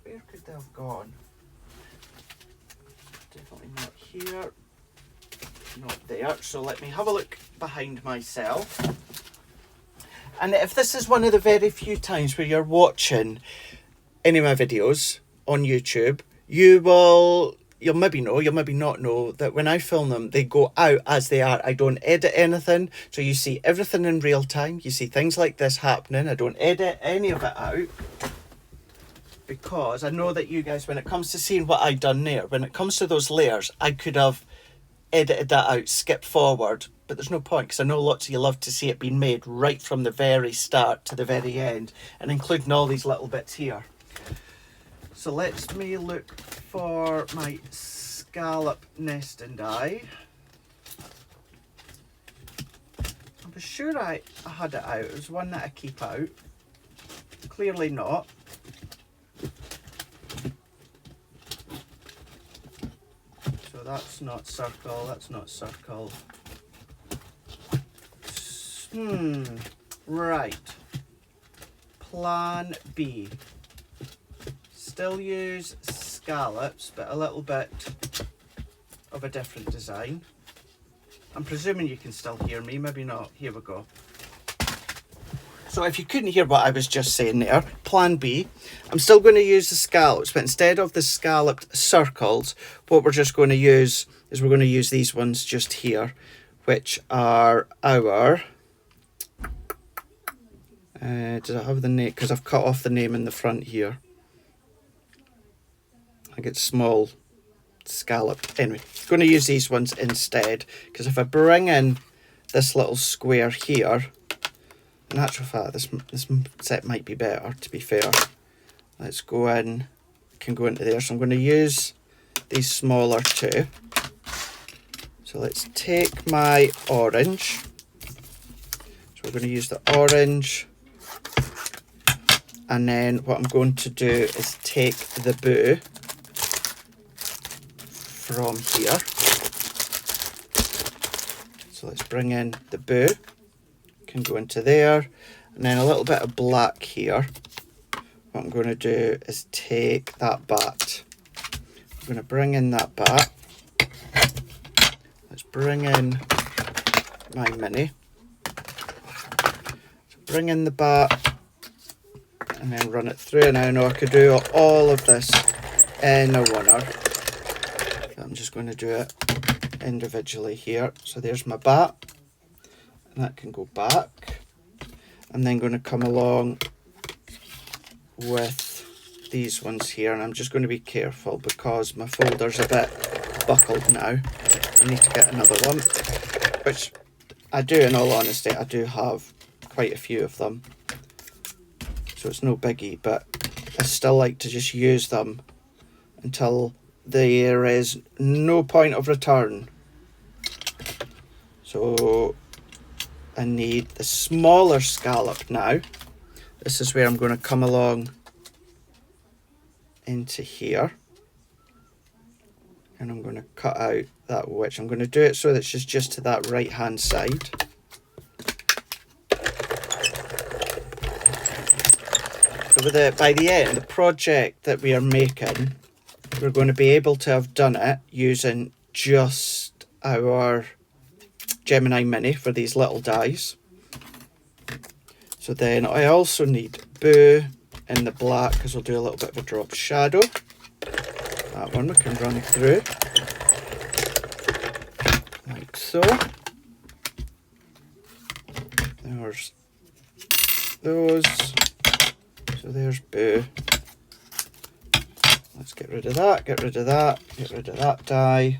Where could they have gone? Definitely not here. Not there. So let me have a look behind myself. And if this is one of the very few times where you're watching any of my videos on YouTube, you'll maybe know, you'll maybe not know that when I film them, they go out as they are. I don't edit anything. So you see everything in real time. You see things like this happening. I don't edit any of it out. Because I know that you guys, when it comes to seeing what I've done there, when it comes to those layers, I could have edited that out, skipped forward. But there's no point, because I know lots of you love to see it being made right from the very start to the very end. And including all these little bits here. So let me look for my scallop nesting die. I was sure I had it out. It was one that I keep out. Clearly not. So that's not circle, that's not circle. Right. Plan B. Still use scallops, but a little bit of a different design. I'm presuming you can still hear me, maybe not. Here we go. So if you couldn't hear what I was just saying there, plan B, I'm still going to use the scallops, but instead of the scalloped circles, what we're just going to use is we're going to use these ones just here, which are our, does it have the name? Because I've cut off the name in the front here. I get small scallop. Anyway, I'm going to use these ones instead, because if I bring in this little square here, in actual fact, this set might be better, to be fair. Let's go in, can go into there. So I'm going to use these smaller two. So let's take my orange. So we're going to use the orange. And then what I'm going to do is take the boo from here. So let's bring in the boo. Can go into there, and then a little bit of black here. What I'm going to do is take that bat. I'm going to bring in that bat. Let's bring in my mini. So bring in the bat and then run it through. And I know I could do all of this in a oneer. I'm just going to do it individually here. So there's my bat. That can go back. I'm then going to come along with these ones here, and I'm just going to be careful because my folder's a bit buckled now. I need to get another one, which I do, in all honesty. I do have quite a few of them, so it's no biggie, but I still like to just use them until there is no point of return. So I need the smaller scallop now. This is where I'm going to come along into here. And I'm going to cut out that witch. I'm going to do it so that it's just to that right hand side. So by the end, the project that we are making, we're going to be able to have done it using just our Gemini Mini for these little dies. So then I also need Boo in the black because we'll do a little bit of a drop shadow. That one we can run through like so. There's those. So there's Boo. Let's get rid of that, get rid of that, get rid of that die.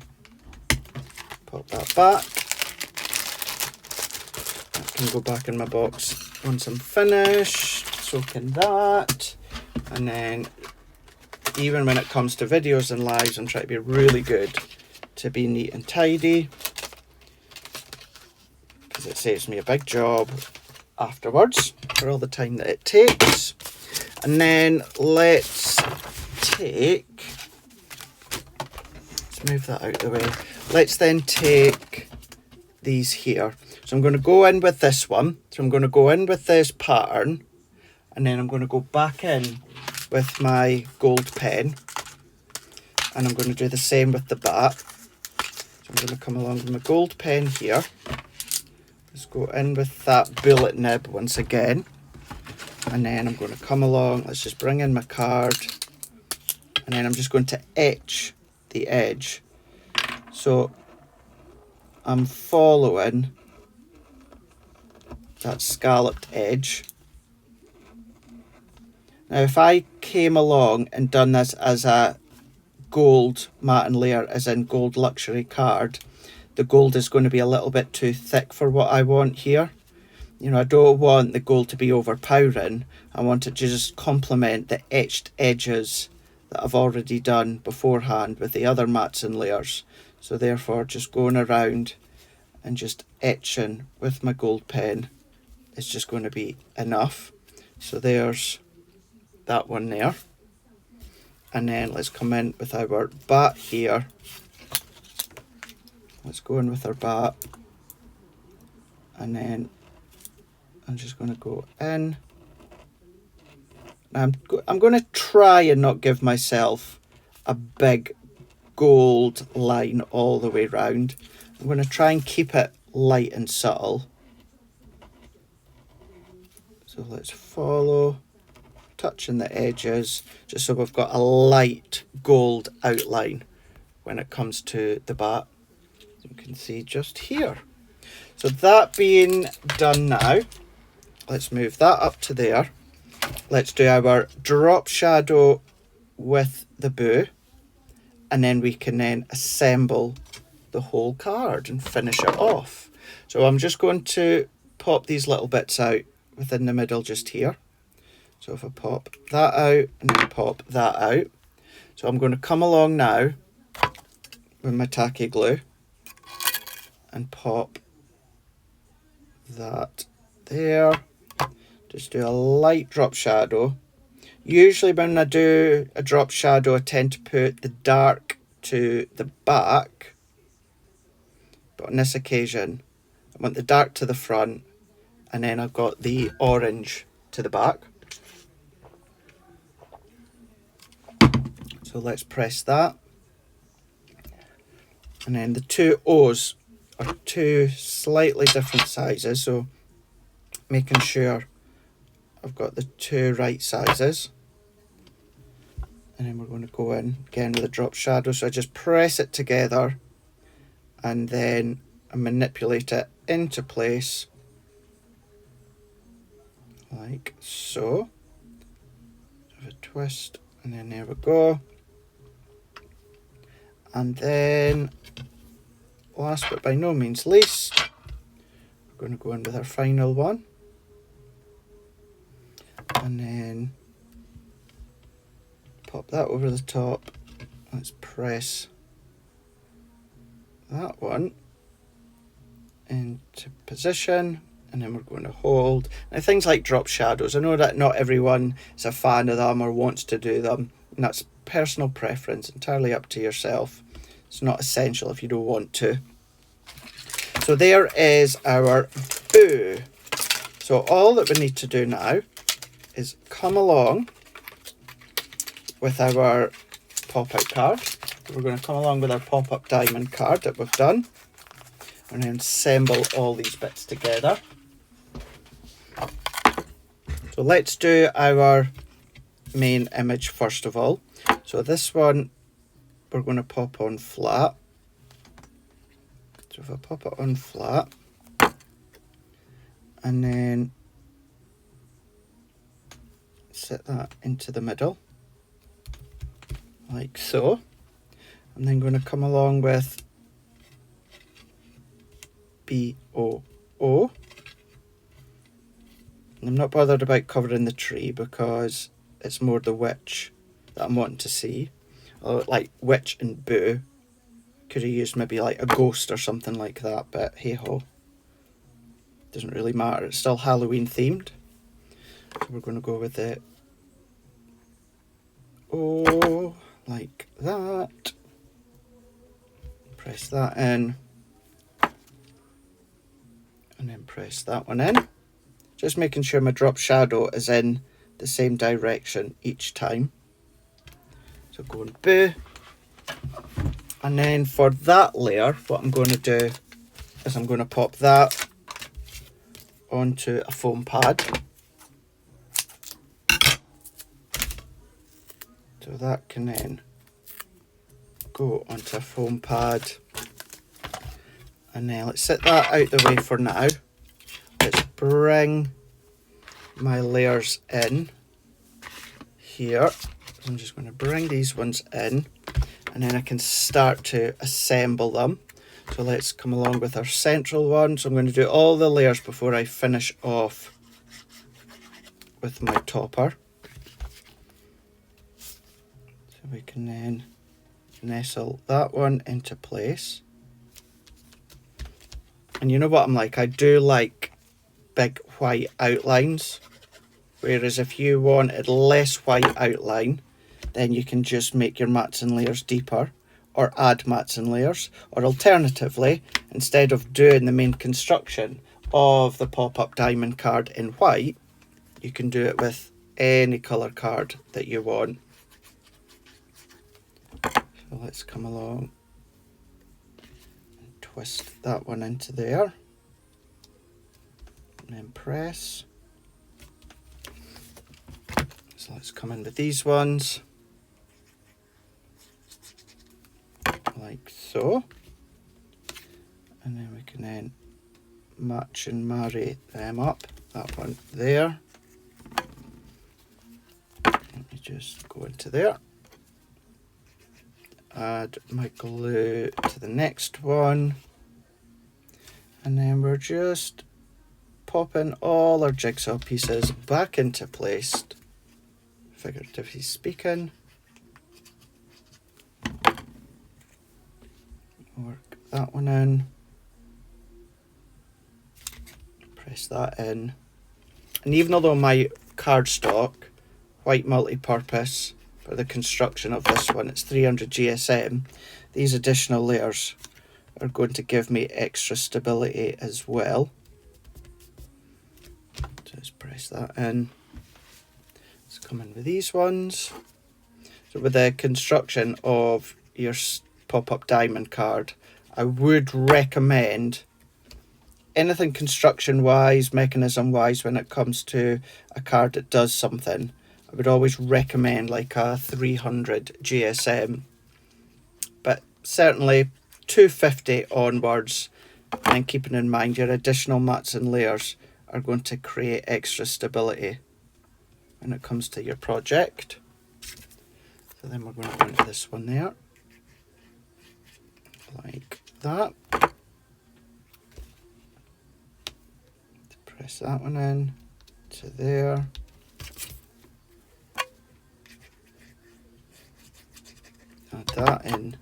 Pop that back. That can go back in my box once I'm finished. So can that. And then even when it comes to videos and lives, I'm trying to be really good to be neat and tidy, because it saves me a big job afterwards for all the time that it takes. And then let's move that out of the way. Let's then take these here. So I'm going to go in with this one. So I'm going to go in with this pattern, and then I'm going to go back in with my gold pen, and I'm going to do the same with the bat. So I'm going to come along with my gold pen here. Let's go in with that bullet nib once again, and then I'm going to come along. Let's just bring in my card, and then I'm just going to etch the edge. So I'm following that scalloped edge. Now if I came along and done this as a gold matte and layer, as in gold luxury card, the gold is going to be a little bit too thick for what I want here. You know, I don't want the gold to be overpowering. I want it to just complement the etched edges that I've already done beforehand with the other mattes and layers. So therefore just going around and just etching with my gold pen is just going to be enough. So there's that one there. And then let's come in with our bat here. Let's go in with our bat. And then I'm just going to go in. Now I'm going to try and not give myself a big gold line all the way round. I'm going to try and keep it light and subtle. So let's follow, touching the edges, just so we've got a light gold outline when it comes to the bat. You can see just here. So that being done now, let's move that up to there. Let's do our drop shadow with the Boo, and then we can then assemble the whole card and finish it off. So I'm just going to pop these little bits out within the middle just here. So if I pop that out and then pop that out. So I'm going to come along now with my tacky glue and pop that there. Just do a light drop shadow. Usually when I do a drop shadow, I tend to put the dark to the back. But on this occasion, I want the dark to the front, and then I've got the orange to the back. So let's press that. And then the two O's are two slightly different sizes, so making sure I've got the two right sizes. And then we're going to go in again with a drop shadow. So I just press it together and then I manipulate it into place like so. Have a twist, and then there we go. And then last but by no means least, we're going to go in with our final one. And then pop that over the top. Let's press that one into position, and then we're going to hold. Now things like drop shadows, I know that not everyone is a fan of them or wants to do them, and that's personal preference, entirely up to yourself. It's not essential if you don't want to. So there is our Boo. So all that we need to do now is come along with our pop-out card. We're going to come along with our pop-up diamond card that we've done, and then assemble all these bits together. So let's do our main image first of all. So this one we're going to pop on flat. So if I pop it on flat, and then set that into the middle, like so. I'm then going to come along with BOO. And I'm not bothered about covering the tree because it's more the witch that I'm wanting to see. Like witch and boo. Could have used maybe like a ghost or something like that, but hey ho. Doesn't really matter, it's still Halloween themed. So we're going to go with it. Oh, like that. Press that in. And then press that one in. Just making sure my drop shadow is in the same direction each time. So going boo. And then for that layer, what I'm going to do is I'm going to pop that onto a foam pad. So that can then go onto a foam pad. And then let's set that out the way for now. Let's bring my layers in here. So I'm just going to bring these ones in, and then I can start to assemble them. So let's come along with our central one. So I'm going to do all the layers before I finish off with my topper. So we can then nestle that one into place. And you know what I'm like? I do like big white outlines. Whereas if you wanted less white outline, then you can just make your mats and layers deeper, or add mats and layers. Or alternatively, instead of doing the main construction of the pop-up diamond card in white, you can do it with any colour card that you want. So let's come along and twist that one into there. And then press. So let's come in with these ones. Like so. And then we can then match and marry them up. That one there. Let me just go into there. Add my glue to the next one. And then we're just popping all our jigsaw pieces back into place, figuratively speaking. Work that one in. Press that in. And even although my cardstock, white multi-purpose, for the construction of this one, it's 300 GSM, these additional layers are going to give me extra stability as well. So let's press that in. Let's come in with these ones. So with the construction of your pop-up diamond card, I would recommend anything construction wise, mechanism wise, when it comes to a card that does something, I would always recommend like a 300 GSM, but certainly 250 onwards, and keeping in mind your additional mats and layers are going to create extra stability when it comes to your project. So then we're going to go into this one there, like that. Press that one in to there. Add that in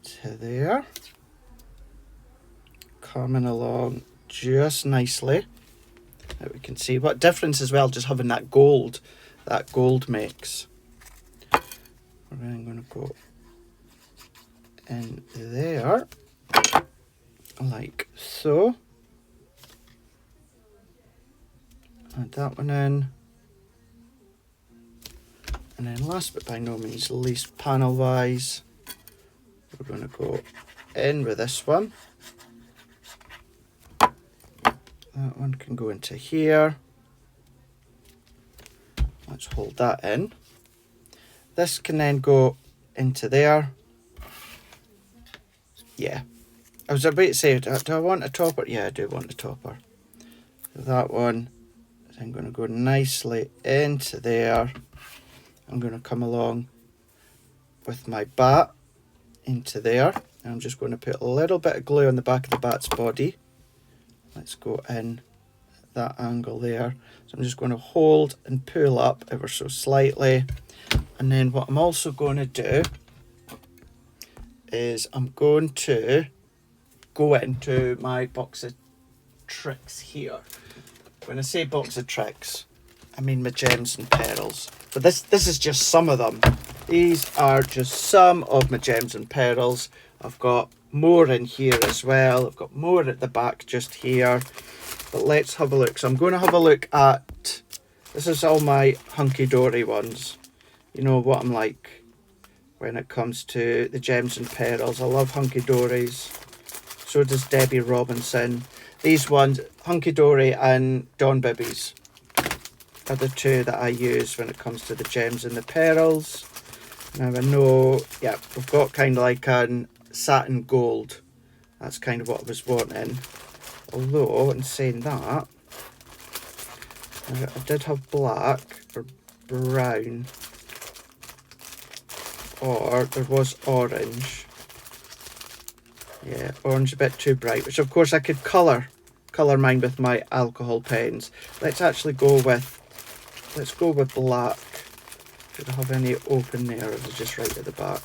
to there. Coming along just nicely. Now we can see what difference as well just having that gold makes. We're then going to go in there like so. Add that one in. And then last but by no means least, panel wise, we're going to go in with this one. That one can go into here. let's hold that in. This can then go into there. Yeah. I was about to say, do I want a topper? Yeah, I do want a topper. So that one is then going to go nicely into there. I'm going to come along with my bat into there. And I'm just going to put a little bit of glue on the back of the bat's body. Let's go in at that angle there. So I'm just going to hold and pull up ever so slightly. And then what I'm also going to do is I'm going to go into my box of tricks here. When I say box of tricks, I mean my gems and pearls. But this is just some of them. These are just some of my gems and pearls. I've got more in here as well. I've got more at the back just here. But let's have a look. So I'm going to have a look at, this is all my Hunkydory ones. You know what I'm like when it comes to the gems and pearls. I love Hunkydories. So does Debbie Robinson. These ones, Hunkydory and Dawn Bibbies, are the two that I use when it comes to the gems and the pearls. Now I know, yeah, we've got kind of like an satin gold. That's kind of what I was wanting. Although, in saying that, I did have black or brown, or there was orange. Yeah, orange a bit too bright, which of course I could colour mine with my alcohol pens. Let's actually go with, let's go with black. Should I have any open there, or is it just right at the back?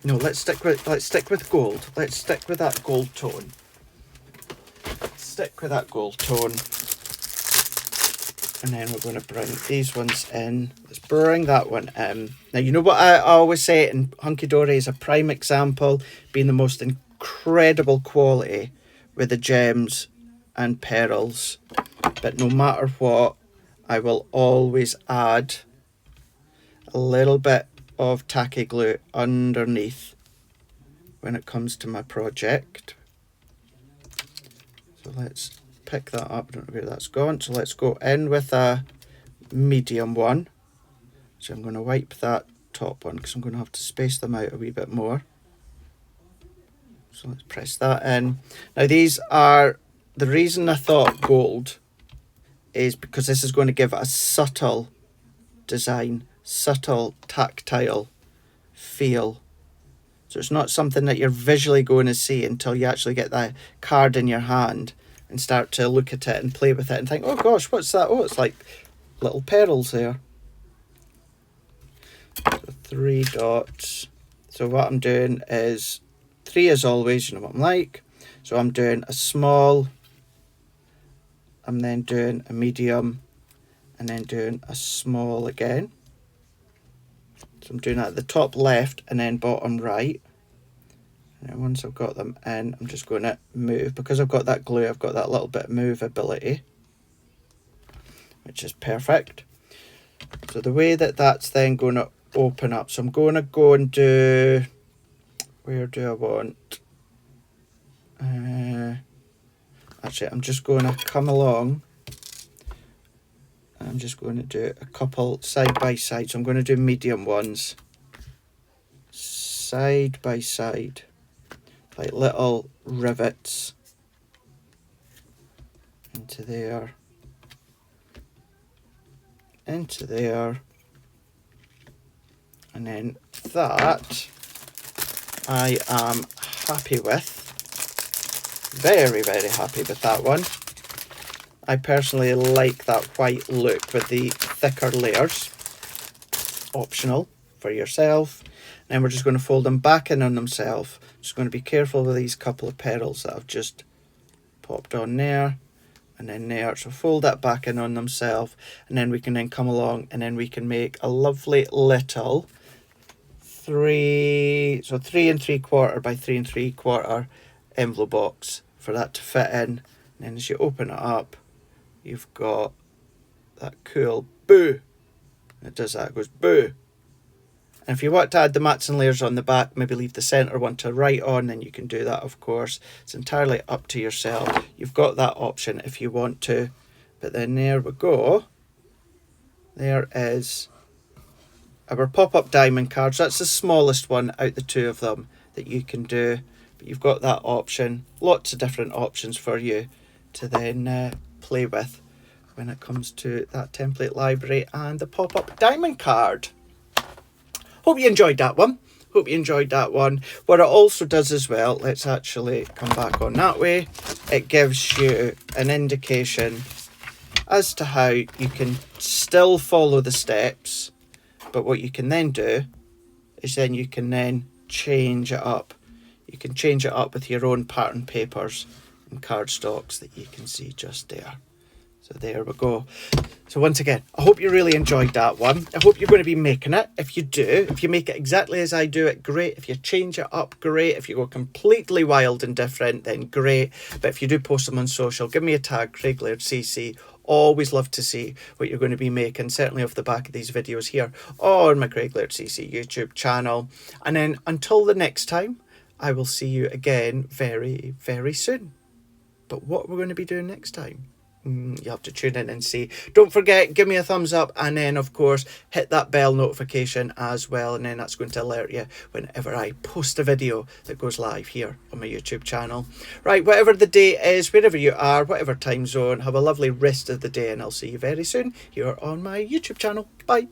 No, let's stick with gold. Let's stick with that gold tone. Stick with that gold tone. And then we're going to bring these ones in. Let's bring that one in. Now, you know what I always say, and Hunkydory is a prime example, being the most incredible quality with the gems and pearls. But no matter what, I will always add a little bit of tacky glue underneath when it comes to my project. So let's pick that up. I don't know where that's gone. So let's go in with a medium one. So I'm going to wipe that top one because I'm going to have to space them out a wee bit more. So let's press that in. Now these are, the reason I thought gold is because this is going to give it a subtle design, subtle tactile feel. So it's not something that you're visually going to see until you actually get that card in your hand and start to look at it and play with it and think, oh gosh, what's that? Oh, it's like little pearls there. So 3 dots. So what I'm doing is 3 as always, you know what I'm like. So I'm doing a small, I'm then doing a medium, and then doing a small again. So I'm doing that at the top left and then bottom right. And then once I've got them in, I'm just going to move. Because I've got that glue, I've got that little bit of movability, which is perfect. So the way that that's then going to open up, so I'm going to go and do, where do I want? Actually, I'm just going to come along. I'm just going to do a couple side by side. So I'm going to do medium ones. Side by side. Like little rivets. Into there. Into there. And then that I am happy with. Very, very happy with that one. I personally like that white look with the thicker layers. Optional for yourself. And then we're just going to fold them back in on themselves. Just going to be careful with these couple of pearls that I've just popped on there. And then there. So fold that back in on themselves. And then we can then come along and then we can make a lovely little 3 3¾ by 3¾ envelope box for that to fit in. And then as you open it up, you've got that cool boo. It does that, it goes boo. And if you want to add the mats and layers on the back, maybe leave the centre one to write on, then you can do that, of course. It's entirely up to yourself. You've got that option if you want to. But then there we go. there is our pop-up diamond cards. That's the smallest one out the two of them that you can do. But you've got that option. Lots of different options for you to then play with when it comes to that template library and the pop-up diamond card. Hope you enjoyed that one. Hope you enjoyed that one. What it also does as well, let's actually come back on that way. It gives you an indication as to how you can still follow the steps, but what you can then do is then you can then change it up. You can change it up with your own pattern papers and cardstocks that you can see just there. So there we go. So once again, I hope you really enjoyed that one. I hope you're going to be making it. If you do, if you make it exactly as I do it, great. If you change it up, great. If you go completely wild and different, then great. But if you do post them on social, give me a tag, Craig Laird CC. Always love to see what you're going to be making, certainly off the back of these videos here on my Craig Laird CC YouTube channel. And then until the next time, I will see you again very, very soon. But what we're going to be doing next time, you have to tune in and see. Don't forget, give me a thumbs up, and then of course hit that bell notification as well, and then that's going to alert you whenever I post a video that goes live here on my YouTube channel. Right, whatever the day is, wherever you are, whatever time zone, have a lovely rest of the day, and I'll see you very soon here on my YouTube channel. Bye.